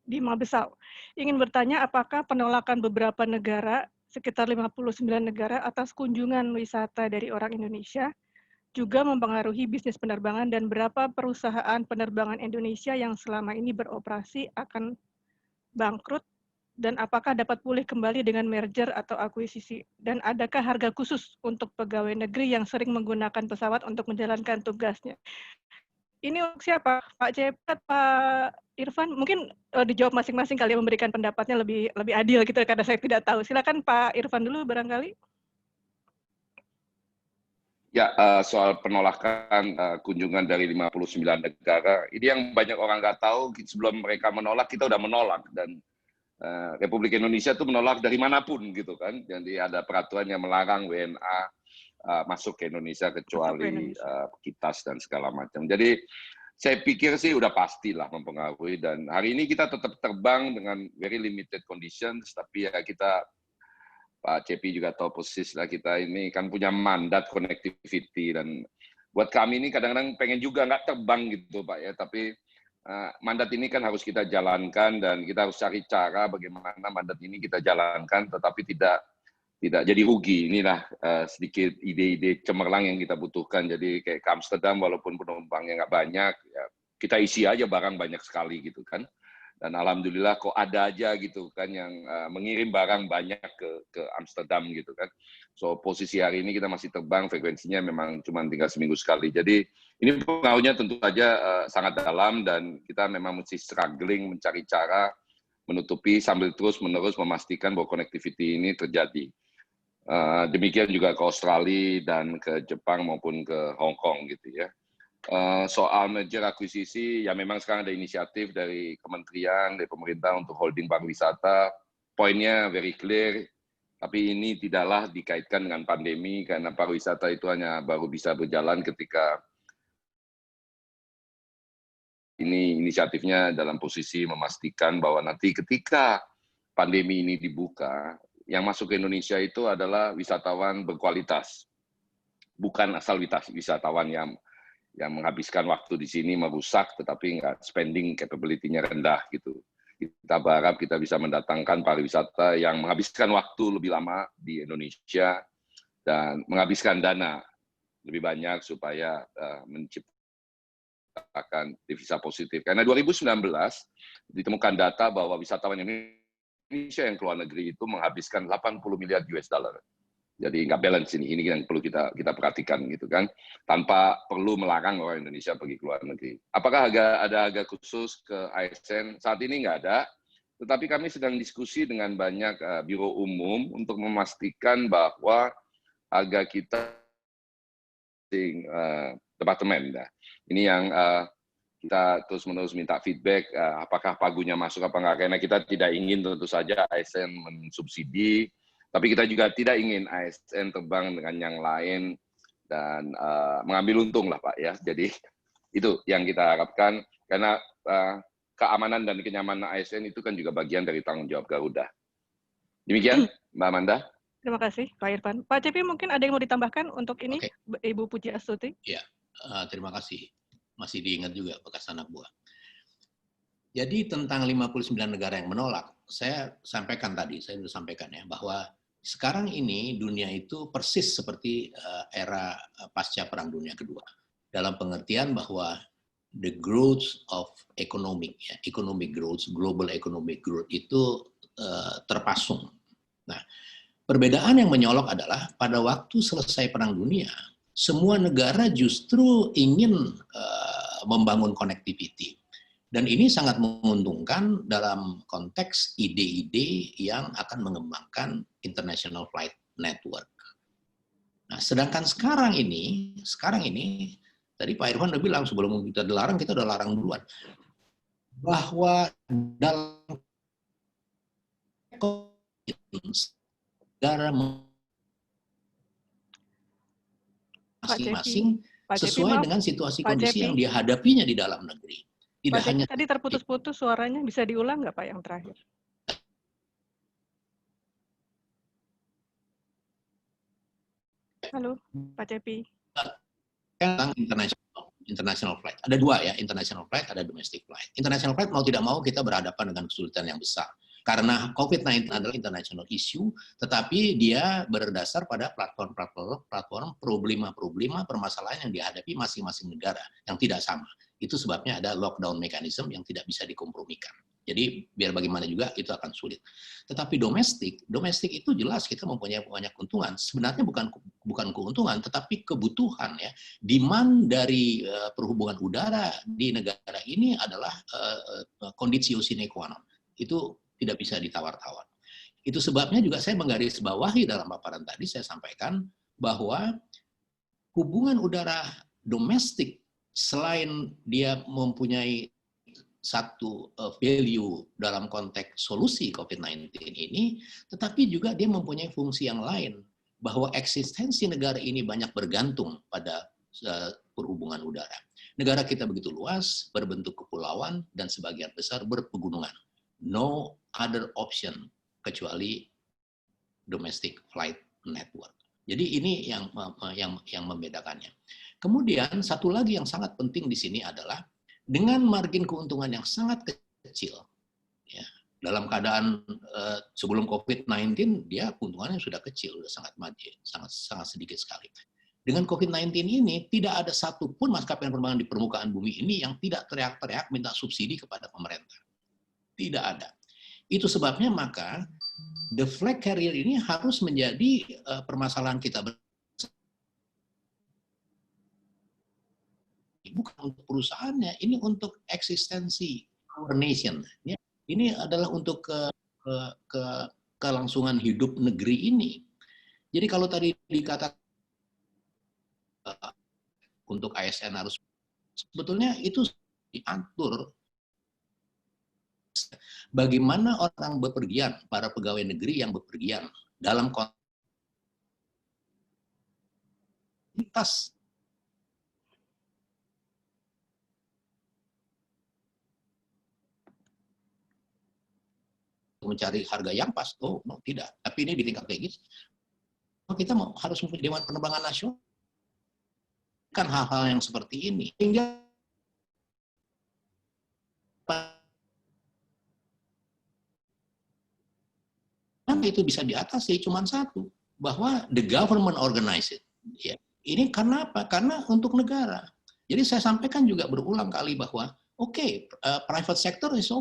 Di Mabesau. Ingin bertanya apakah penolakan beberapa negara, sekitar 59 negara atas kunjungan wisata dari orang Indonesia, juga mempengaruhi bisnis penerbangan dan berapa perusahaan penerbangan Indonesia yang selama ini beroperasi akan bangkrut, dan apakah dapat pulih kembali dengan merger atau akuisisi? Dan adakah harga khusus untuk pegawai negeri yang sering menggunakan pesawat untuk menjalankan tugasnya? Ini untuk siapa? Pak Cepet, Pak Irfan? Mungkin dijawab masing-masing kali, memberikan pendapatnya lebih adil gitu, karena saya tidak tahu. Silakan Pak Irfan dulu barangkali. Ya, soal penolakan kunjungan dari 59 negara, ini yang banyak orang nggak tahu, sebelum mereka menolak, kita udah menolak. Dan Republik Indonesia itu menolak dari manapun gitu kan. Jadi ada peraturan yang melarang WNA masuk ke Indonesia kecuali kitas dan segala macam. Jadi Saya pikir sih udah pastilah mempengaruhi, dan hari ini kita tetap terbang dengan very limited conditions, tapi ya kita, Pak Cepi juga tahu persis lah, kita ini kan punya mandat connectivity, dan buat kami ini kadang-kadang pengen juga nggak terbang gitu Pak ya, tapi mandat ini kan harus kita jalankan, dan kita harus cari cara bagaimana mandat ini kita jalankan tetapi tidak jadi rugi. Inilah sedikit ide-ide cemerlang yang kita butuhkan. Jadi kayak ke Amsterdam, walaupun penumpangnya nggak banyak, ya kita isi aja barang banyak sekali gitu kan. Dan alhamdulillah kok ada aja gitu kan yang mengirim barang banyak ke Amsterdam gitu kan. So posisi hari ini kita masih terbang, frekuensinya memang cuma tinggal seminggu sekali. Jadi ini pengaruhnya tentu saja sangat dalam, dan kita memang mesti struggling mencari cara menutupi sambil terus-menerus memastikan bahwa connectivity ini terjadi. Demikian juga ke Australia dan ke Jepang maupun ke Hong Kong gitu ya. Soal merger akuisisi, ya memang sekarang ada inisiatif dari kementerian, dari pemerintah untuk holding pariwisata. Poinnya very clear, tapi ini tidaklah dikaitkan dengan pandemi, karena pariwisata itu hanya baru bisa berjalan ketika ini inisiatifnya dalam posisi memastikan bahwa nanti ketika pandemi ini dibuka, yang masuk ke Indonesia itu adalah wisatawan berkualitas, bukan asal wisatawan yang menghabiskan waktu di sini merusak, tetapi nggak spending capability-nya rendah gitu. Kita berharap kita bisa mendatangkan pariwisata yang menghabiskan waktu lebih lama di Indonesia dan menghabiskan dana lebih banyak supaya menciptakan devisa positif. Karena 2019 ditemukan data bahwa wisatawan Indonesia yang keluar negeri itu menghabiskan 80 miliar US dollar. Jadi nggak balance ini yang perlu kita perhatikan gitu kan, tanpa perlu melarang orang Indonesia pergi ke luar negeri. Apakah ada harga khusus ke ASN? Saat ini nggak ada, tetapi kami sedang diskusi dengan banyak biro umum untuk memastikan bahwa harga kita departemen. Ini yang kita terus-menerus minta feedback, apakah pagunya masuk apa enggak, karena kita tidak ingin tentu saja ASN mensubsidi, tapi kita juga tidak ingin ASN terbang dengan yang lain dan mengambil untung lah Pak ya. Jadi itu yang kita harapkan, karena keamanan dan kenyamanan ASN itu kan juga bagian dari tanggung jawab Garuda. Demikian Mbak Amanda. Terima kasih Pak Irfan. Pak Cepi mungkin ada yang mau ditambahkan untuk ini, Ibu Puji Astuti? Ya, terima kasih. Masih diingat juga bekas anak buah. Jadi tentang 59 negara yang menolak, saya sampaikan tadi, saya sudah sampaikan ya, bahwa sekarang ini dunia itu persis seperti era pasca Perang Dunia Kedua. Dalam pengertian bahwa the growth of economic growth, global economic growth itu terpasung. Nah, perbedaan yang menyolok adalah pada waktu selesai Perang Dunia, semua negara justru ingin membangun connectivity. Dan ini sangat menguntungkan dalam konteks ide-ide yang akan mengembangkan international flight network. Nah, sedangkan sekarang ini tadi Pak Irfan udah bilang sebelum kita dilarang, kita udah larang duluan, bahwa dalam negara masing-masing sesuai dengan situasi kondisi yang dihadapinya di dalam negeri. Tidak Pak hanya tadi terputus-putus suaranya, bisa diulang nggak Pak yang terakhir? Halo, Pak Cepi. Tentang international flight. Ada dua ya, international flight, ada domestic flight. International flight mau tidak mau kita berhadapan dengan kesulitan yang besar. Karena COVID-19 adalah international issue, tetapi dia berdasar pada platform problema permasalahan yang dihadapi masing-masing negara yang tidak sama. Itu sebabnya ada lockdown mechanism yang tidak bisa dikompromikan. Jadi biar bagaimana juga itu akan sulit. Tetapi domestik itu jelas kita mempunyai banyak keuntungan. Sebenarnya bukan keuntungan, tetapi kebutuhan ya. Demand dari perhubungan udara di negara ini adalah conditio sine qua non. Itu tidak bisa ditawar-tawar. Itu sebabnya juga saya menggarisbawahi dalam paparan tadi saya sampaikan bahwa hubungan udara domestik selain dia mempunyai satu value dalam konteks solusi COVID-19 ini, tetapi juga dia mempunyai fungsi yang lain, bahwa eksistensi negara ini banyak bergantung pada perhubungan udara. Negara kita begitu luas, berbentuk kepulauan, dan sebagian besar berpegunungan. No other option kecuali domestic flight network. Jadi ini yang membedakannya. Kemudian satu lagi yang sangat penting di sini adalah dengan margin keuntungan yang sangat kecil, ya, dalam keadaan sebelum COVID-19 dia keuntungannya sudah kecil, sudah sangat sedikit sekali. Dengan COVID-19 ini tidak ada satupun maskapai penerbangan di permukaan bumi ini yang tidak teriak-teriak minta subsidi kepada pemerintah. Tidak ada. Itu sebabnya maka the flag carrier ini harus menjadi permasalahan kita. Bukan untuk perusahaannya, ini untuk eksistensi our nation. Ini adalah untuk kelangsungan hidup negeri ini. Jadi kalau tadi dikatakan untuk ASN harus, sebetulnya itu diatur bagaimana orang bepergian, para pegawai negeri yang bepergian dalam konteks mencari harga yang pas. Oh, no, tidak. Tapi ini di tingkat teknis, kita harus mempunyai Dewan Penerbangan Nasional. Kan hal-hal yang seperti ini. Sehingga itu bisa diatasi cuma satu, bahwa the government organize it. Ya. Ini karena apa? Karena untuk negara. Jadi saya sampaikan juga berulang kali bahwa private sector is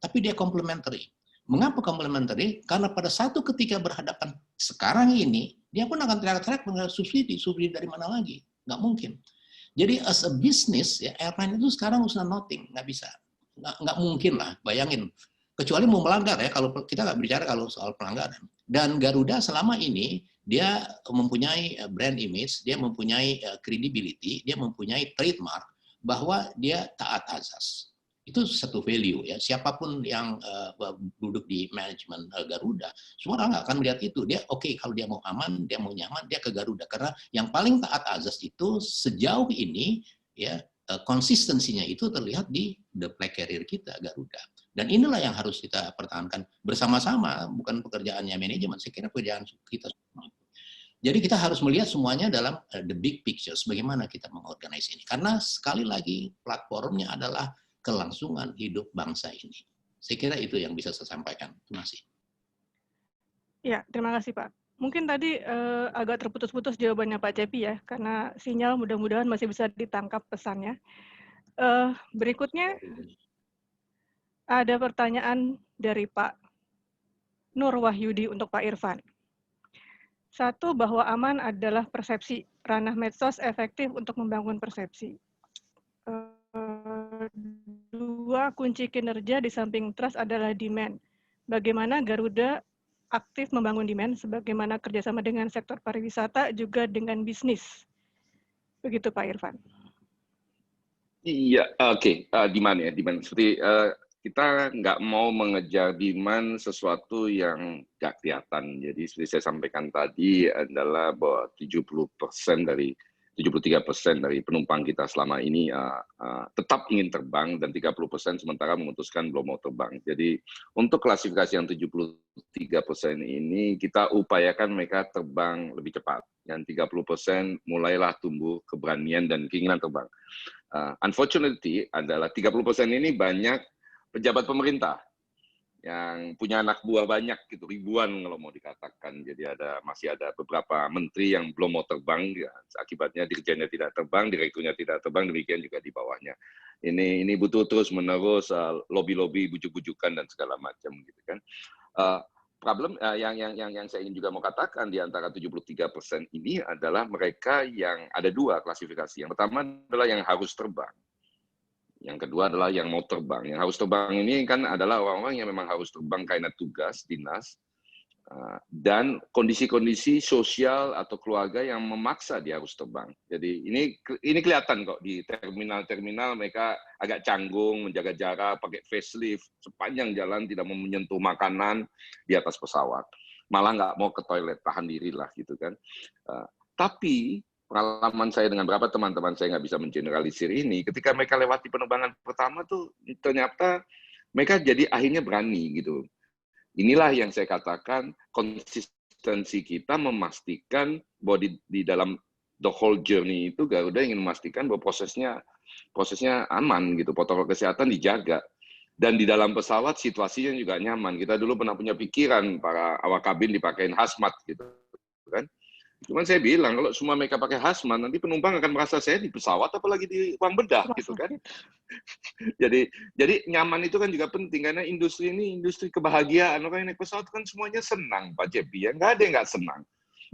tapi dia complementary. Mengapa complementary? Karena pada satu ketika berhadapan sekarang ini, dia pun akan teriak-teriak mengenai subsidi dari mana lagi? Nggak mungkin. Jadi as a business, ya, airline itu sekarang usaha nothing, nggak bisa. Nggak mungkin lah, bayangin. Kecuali mau melanggar ya, kalau kita nggak bicara kalau soal pelanggaran. Dan Garuda selama ini, dia mempunyai brand image, dia mempunyai credibility, dia mempunyai trademark, bahwa dia taat azas. Itu satu value ya. Siapapun yang duduk di manajemen Garuda, semua orang akan melihat itu. Dia kalau dia mau aman, dia mau nyaman, dia ke Garuda. Karena yang paling taat azas itu sejauh ini ya konsistensinya itu terlihat di the flag carrier kita Garuda. Dan inilah yang harus kita pertahankan bersama-sama, bukan pekerjaannya manajemen. Saya kira pekerjaan kita semua. Jadi kita harus melihat semuanya dalam the big picture, bagaimana kita mengorganisasi ini. Karena sekali lagi platformnya adalah kelangsungan hidup bangsa ini. Saya kira itu yang bisa saya sampaikan. Terima kasih. Ya, terima kasih Pak. Mungkin tadi agak terputus-putus jawabannya Pak Cepi ya, karena sinyal mudah-mudahan masih bisa ditangkap pesannya. Berikutnya ada pertanyaan dari Pak Nur Wahyudi untuk Pak Irfan. Satu, bahwa aman adalah persepsi. Ranah medsos efektif untuk membangun persepsi. Dua, kunci kinerja di samping trust adalah demand. Bagaimana Garuda aktif membangun demand, sebagaimana kerjasama dengan sektor pariwisata, juga dengan bisnis. Begitu Pak Irfan. Iya, demand ya, demand. Seperti kita nggak mau mengejar demand sesuatu yang nggak kelihatan. Jadi seperti saya sampaikan tadi adalah bahwa 73% dari penumpang kita selama ini tetap ingin terbang dan 30% sementara memutuskan belum mau terbang. Jadi untuk klasifikasi yang 73% ini kita upayakan mereka terbang lebih cepat. Yang 30% mulailah tumbuh keberanian dan keinginan terbang. Unfortunately adalah 30% ini banyak pejabat pemerintah yang punya anak buah banyak gitu, ribuan kalau mau dikatakan. Jadi masih ada beberapa menteri yang belum mau terbang, ya, akibatnya dirjennya tidak terbang, direkturnya tidak terbang, demikian juga di bawahnya. Ini butuh terus-menerus lobby-lobby, bujuk-bujukan dan segala macam gitu kan. Problem yang saya ingin juga mau katakan di antara 73% ini adalah mereka yang ada dua klasifikasi. Yang pertama adalah yang harus terbang. Yang kedua adalah yang mau terbang. Yang harus terbang ini kan adalah orang-orang yang memang harus terbang karena tugas, dinas, dan kondisi-kondisi sosial atau keluarga yang memaksa dia harus terbang. Jadi ini kelihatan kok di terminal-terminal mereka agak canggung, menjaga jarak, pakai facelift, sepanjang jalan tidak mau menyentuh makanan di atas pesawat. Malah nggak mau ke toilet, tahan diri lah gitu kan. Tapi pengalaman saya dengan beberapa teman-teman saya nggak bisa mengeneralisir ini, ketika mereka lewati penerbangan pertama tuh ternyata mereka jadi akhirnya berani gitu. Inilah yang saya katakan konsistensi kita memastikan bahwa di dalam the whole journey itu Garuda ingin memastikan bahwa prosesnya aman gitu, protokol kesehatan dijaga. Dan di dalam pesawat situasinya juga nyaman. Kita dulu pernah punya pikiran para awak kabin dipakein hazmat gitu kan. Cuman saya bilang, kalau semua mereka pakai hazmat, nanti penumpang akan merasa saya di pesawat, apalagi di ruang bedah, gitu kan. Jadi nyaman itu kan juga penting, karena industri ini industri kebahagiaan. Orang yang naik pesawat kan semuanya senang, Pak Cepi. Ya, nggak ada yang nggak senang.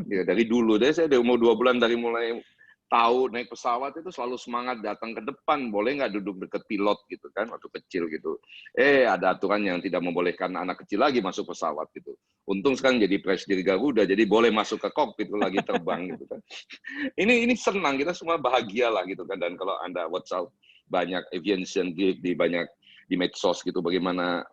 Ya, dari dulu, saya dari umur 2 bulan, dari mulai tahu naik pesawat itu selalu semangat datang ke depan, boleh nggak duduk deket pilot gitu kan, waktu kecil gitu. Ada aturan yang tidak membolehkan anak kecil lagi masuk pesawat gitu. Untung sekarang jadi presiden Garuda, jadi boleh masuk ke kokpit lagi terbang gitu kan. Ini senang, kita semua bahagia lah gitu kan. Dan kalau Anda WhatsApp banyak aviation geek di medsos gitu, bagaimana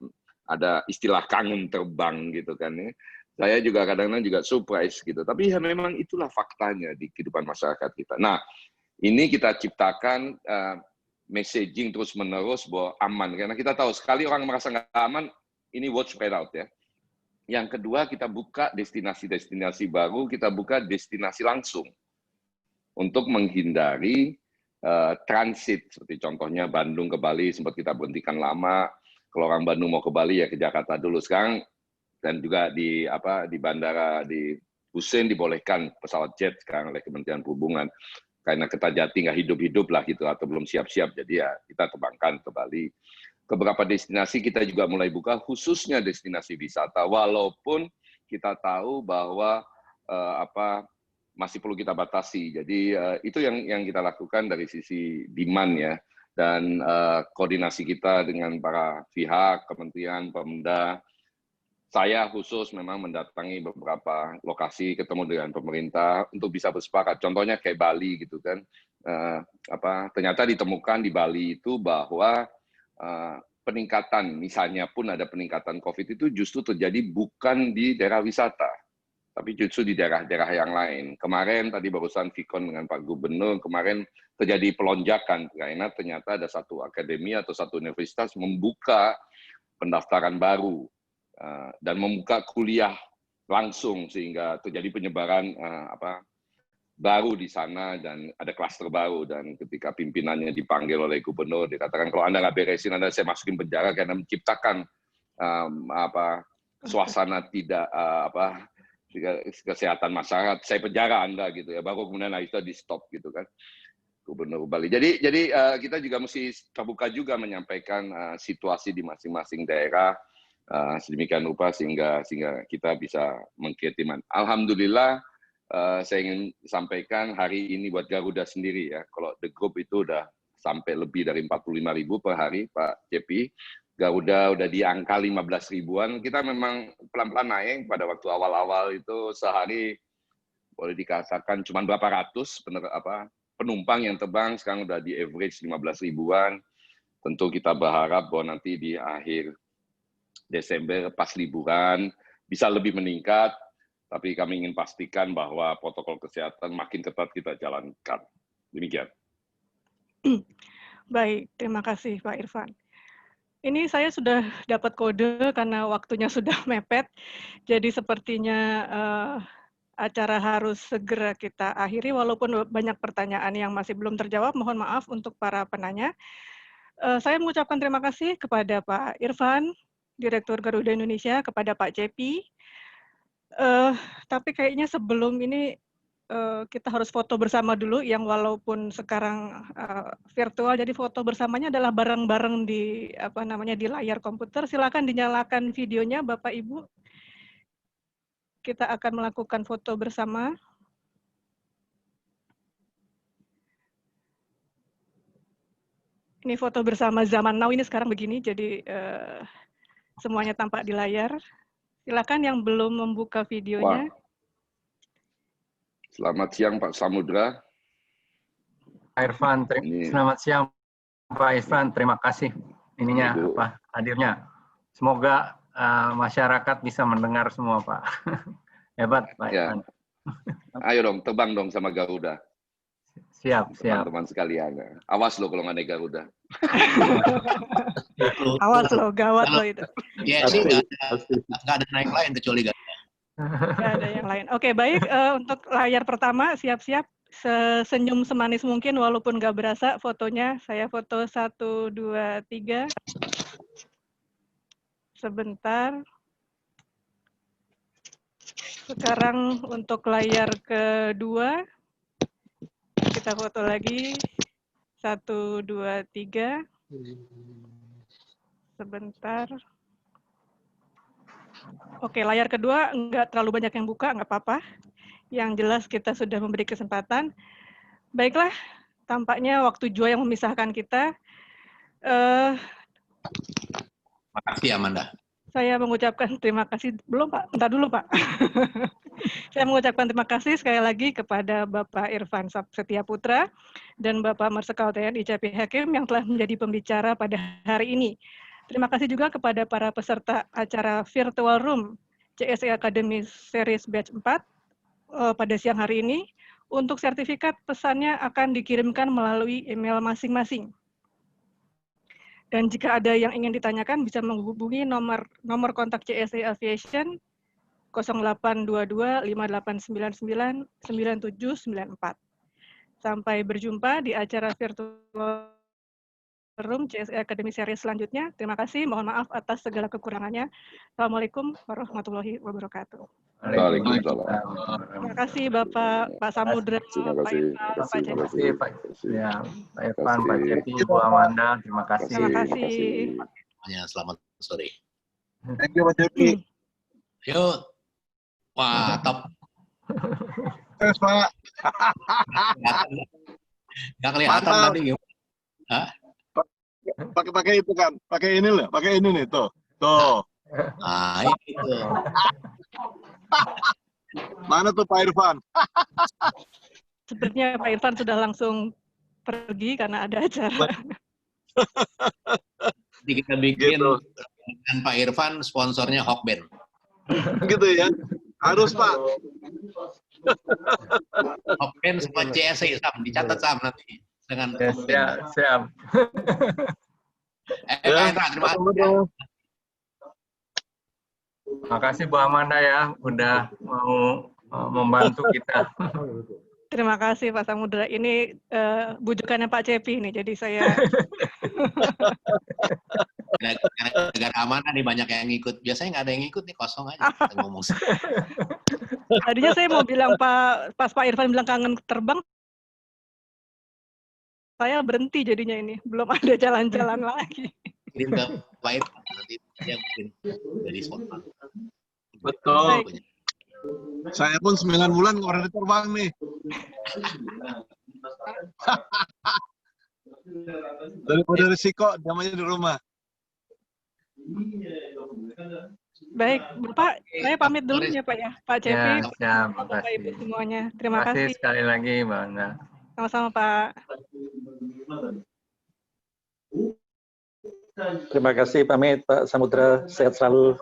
ada istilah kangen terbang gitu kan ya. Saya juga kadang-kadang juga surprise gitu. Tapi ya memang itulah faktanya di kehidupan masyarakat kita. Nah, ini kita ciptakan messaging terus-menerus bahwa aman. Karena kita tahu sekali orang merasa nggak aman, ini word spread out ya. Yang kedua, kita buka destinasi-destinasi baru, kita buka destinasi langsung. Untuk menghindari transit. Seperti contohnya Bandung ke Bali, sempat kita berhentikan lama. Kalau orang Bandung mau ke Bali, ya ke Jakarta dulu. Sekarang dan juga di bandara di Hussein dibolehkan pesawat jet sekarang oleh Kementerian Perhubungan karena Kertajati nggak hidup-hidup lah gitu atau belum siap-siap, jadi ya kita terbangkan ke Bali. Ke beberapa destinasi kita juga mulai buka, khususnya destinasi wisata, walaupun kita tahu bahwa masih perlu kita batasi. Jadi itu yang kita lakukan dari sisi demand ya, dan koordinasi kita dengan para pihak, kementerian, Pemda. Saya khusus memang mendatangi beberapa lokasi, ketemu dengan pemerintah untuk bisa bersepakat. Contohnya kayak Bali gitu kan, ternyata ditemukan di Bali itu bahwa peningkatan, misalnya pun ada peningkatan COVID itu justru terjadi bukan di daerah wisata, tapi justru di daerah-daerah yang lain. Kemarin tadi barusan Vikon dengan Pak Gubernur, kemarin terjadi pelonjakan karena ternyata ada satu akademi atau satu universitas membuka pendaftaran baru. Dan membuka kuliah langsung sehingga terjadi penyebaran baru di sana dan ada klaster baru. Dan ketika pimpinannya dipanggil oleh gubernur, dikatakan kalau Anda nggak beresin, Anda saya masukin penjara karena menciptakan suasana tidak kesehatan masyarakat. Saya penjara Anda gitu ya. Baru kemudian itu di stop gitu kan. Gubernur Bali. Jadi kita juga mesti terbuka juga menyampaikan situasi di masing-masing daerah. Sedemikian rupa sehingga kita bisa mengkritik. Alhamdulillah, saya ingin sampaikan hari ini buat Garuda sendiri ya. Kalau the group itu udah sampai lebih dari 45.000 per hari, Pak Cepi. Garuda udah di angka 15 ribuan. Kita memang pelan-pelan naik. Pada waktu awal-awal itu sehari boleh dikatakan cuma berapa ratus penumpang yang terbang, sekarang udah di average 15 ribuan. Tentu kita berharap bahwa nanti di akhir Desember pas liburan bisa lebih meningkat, tapi kami ingin pastikan bahwa protokol kesehatan makin ketat kita jalankan. Demikian. Baik, terima kasih Pak Irfan. Ini saya sudah dapat kode karena waktunya sudah mepet, jadi sepertinya acara harus segera kita akhiri, walaupun banyak pertanyaan yang masih belum terjawab, mohon maaf untuk para penanya. Saya mengucapkan terima kasih kepada Pak Irfan, Direktur Garuda Indonesia, kepada Pak Cepi. Tapi kayaknya sebelum ini kita harus foto bersama dulu, yang walaupun sekarang virtual, jadi foto bersamanya adalah bareng-bareng di di layar komputer. Silakan dinyalakan videonya, Bapak Ibu. Kita akan melakukan foto bersama. Ini foto bersama zaman now, ini sekarang begini, jadi semuanya tampak di layar. Silakan yang belum membuka videonya. Wah. Selamat siang Pak Samudra. Pak Irfan, selamat siang Pak Irfan. Terima kasih hadirnya. Semoga masyarakat bisa mendengar semua Pak. Hebat Pak Irfan. Ayo dong, terbang dong sama Garuda. Siap. Teman-teman sekalian. Awas lo kalau nggak naik Garuda. Awas lo, gawat lo itu. Ya sih, nggak ada naik lain kecuali Garuda. Nggak ada yang lain. Oke, baik. Untuk layar pertama, siap-siap. Senyum semanis mungkin, walaupun nggak berasa fotonya. Saya foto 1, 2, 3. Sebentar. Sekarang untuk layar kedua, kita foto lagi. 1, 2, 3. Sebentar. Oke, layar kedua nggak terlalu banyak yang buka, nggak apa-apa. Yang jelas kita sudah memberi kesempatan. Baiklah, tampaknya waktu jua yang memisahkan kita. Makasih Amanda. Saya mengucapkan terima kasih. Belum Pak, bentar dulu Pak. Saya mengucapkan terima kasih sekali lagi kepada Bapak Irfan Setiaputra dan Bapak Marsikal TNI C.P. Hakim yang telah menjadi pembicara pada hari ini. Terima kasih juga kepada para peserta acara Virtual Room CSE Academy Series Batch 4 pada siang hari ini. Untuk sertifikat pesannya akan dikirimkan melalui email masing-masing. Dan jika ada yang ingin ditanyakan bisa menghubungi nomor kontak CSE Aviation 0822 5899 9794. Sampai berjumpa di acara Virtual Room CSE Academy Series selanjutnya. Terima kasih, mohon maaf atas segala kekurangannya. Assalamualaikum warahmatullahi wabarakatuh. Waalaikumsalam. Terima kasih Bapak, Pak Samudra, Pak Irfan, Pak Cepi. Pak Irfan, Pak Cepi, Bu Amanda, terima kasih. Terima kasih. Selamat sore. Thank you Pak Cepi. Yuk. Wah, top. Terus Pak. Nggak kelihatan tadi gimana? Hah? Pakai itu kan, pakai ini loh, pakai ini nih, tuh. Ah, itu. Mana tuh Pak Irfan? Sepertinya Pak Irfan sudah langsung pergi karena ada acara. Jadi kita bikin dengan Pak Irfan sponsornya Hokben. Gitu ya, harus Pak. Hokben sama CSE Sam, dicatat Sam nanti dengan Hokben. Siap. Pak Irfan, terima kasih. Makasih Bu Amanda ya, udah mau membantu kita. Terima kasih Pak Samudra. Ini bujukannya Pak Cepi nih, jadi saya. Negara Amanda nih banyak yang ngikut. Biasanya nggak ada yang ngikut nih, kosong aja kita ngomong. Tadinya saya mau bilang pas Pak Irfan bilang kangen terbang, saya berhenti jadinya ini. Belum ada jalan-jalan lagi. Kirim ke Pak Irfan, nanti dia mungkin jadi sponsor. Betul. Baik. Saya pun 9 bulan nggak pernah terbang nih. Daripada risiko, namanya di rumah. Baik, Bapak, saya pamit dulu ya Pak ya, Pak Cepi, Bapak Ibu semuanya. Terima kasih sekali lagi, Mbak Anda. Sama-sama Pak. Terima kasih, pamit Pak Samudra, sehat selalu.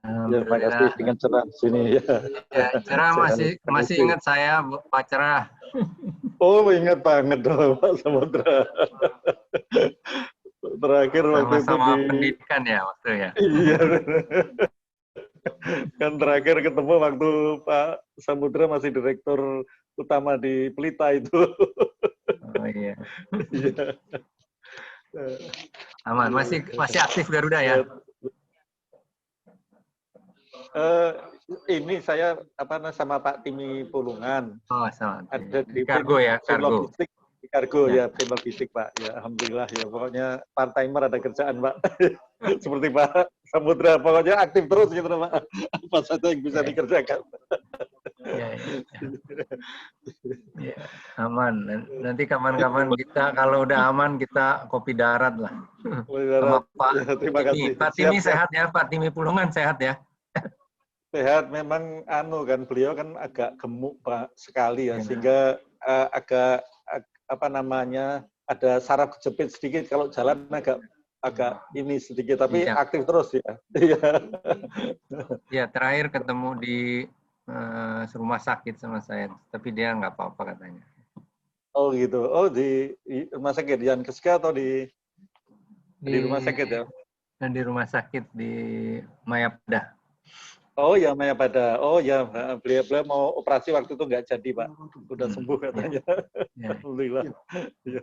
Terima kasih dengan cerah sini. Cerah masih ingat saya Pak Cerah. Oh, ingat banget dong Pak Samudra. Terakhir waktu itu sama pendidikan ya waktu ya. Iya. Kan terakhir ketemu waktu Pak Samudra masih direktur utama di Pelita itu. Oh iya. Aman, masih aktif Garuda ya? Ini saya sama Pak Timi Pulungan. Oh, sama. Ada di Kargo ya, Kargo. Logistik, di Kargo ya, tim logistik Pak. Ya, alhamdulillah ya. Pokoknya part timer ada kerjaan Pak. Seperti Pak Samudra, pokoknya aktif terus gitu Pak. Apa saja yang bisa dikerjakan. Ya, aman. Nanti kapan-kapan kita kalau udah aman kita kopi darat lah. Sama Pak ya, terima kasih. Pak Timi sehat ya, Pak Timi Pulungan sehat ya. Sehat, memang beliau kan agak gemuk Pak sekali ya, sehingga agak ada saraf kejepit sedikit kalau jalan agak ini sedikit, tapi aktif terus ya. Ya, terakhir ketemu di rumah sakit sama saya, tapi dia nggak apa-apa katanya. Oh gitu. Oh di rumah sakit Yankeska atau di rumah sakit ya? Di rumah sakit di Mayapada. Oh ya Mayapada. Oh ya, beliau mau operasi waktu itu nggak jadi Pak. Udah sembuh katanya. Ya. Alhamdulillah. Ya.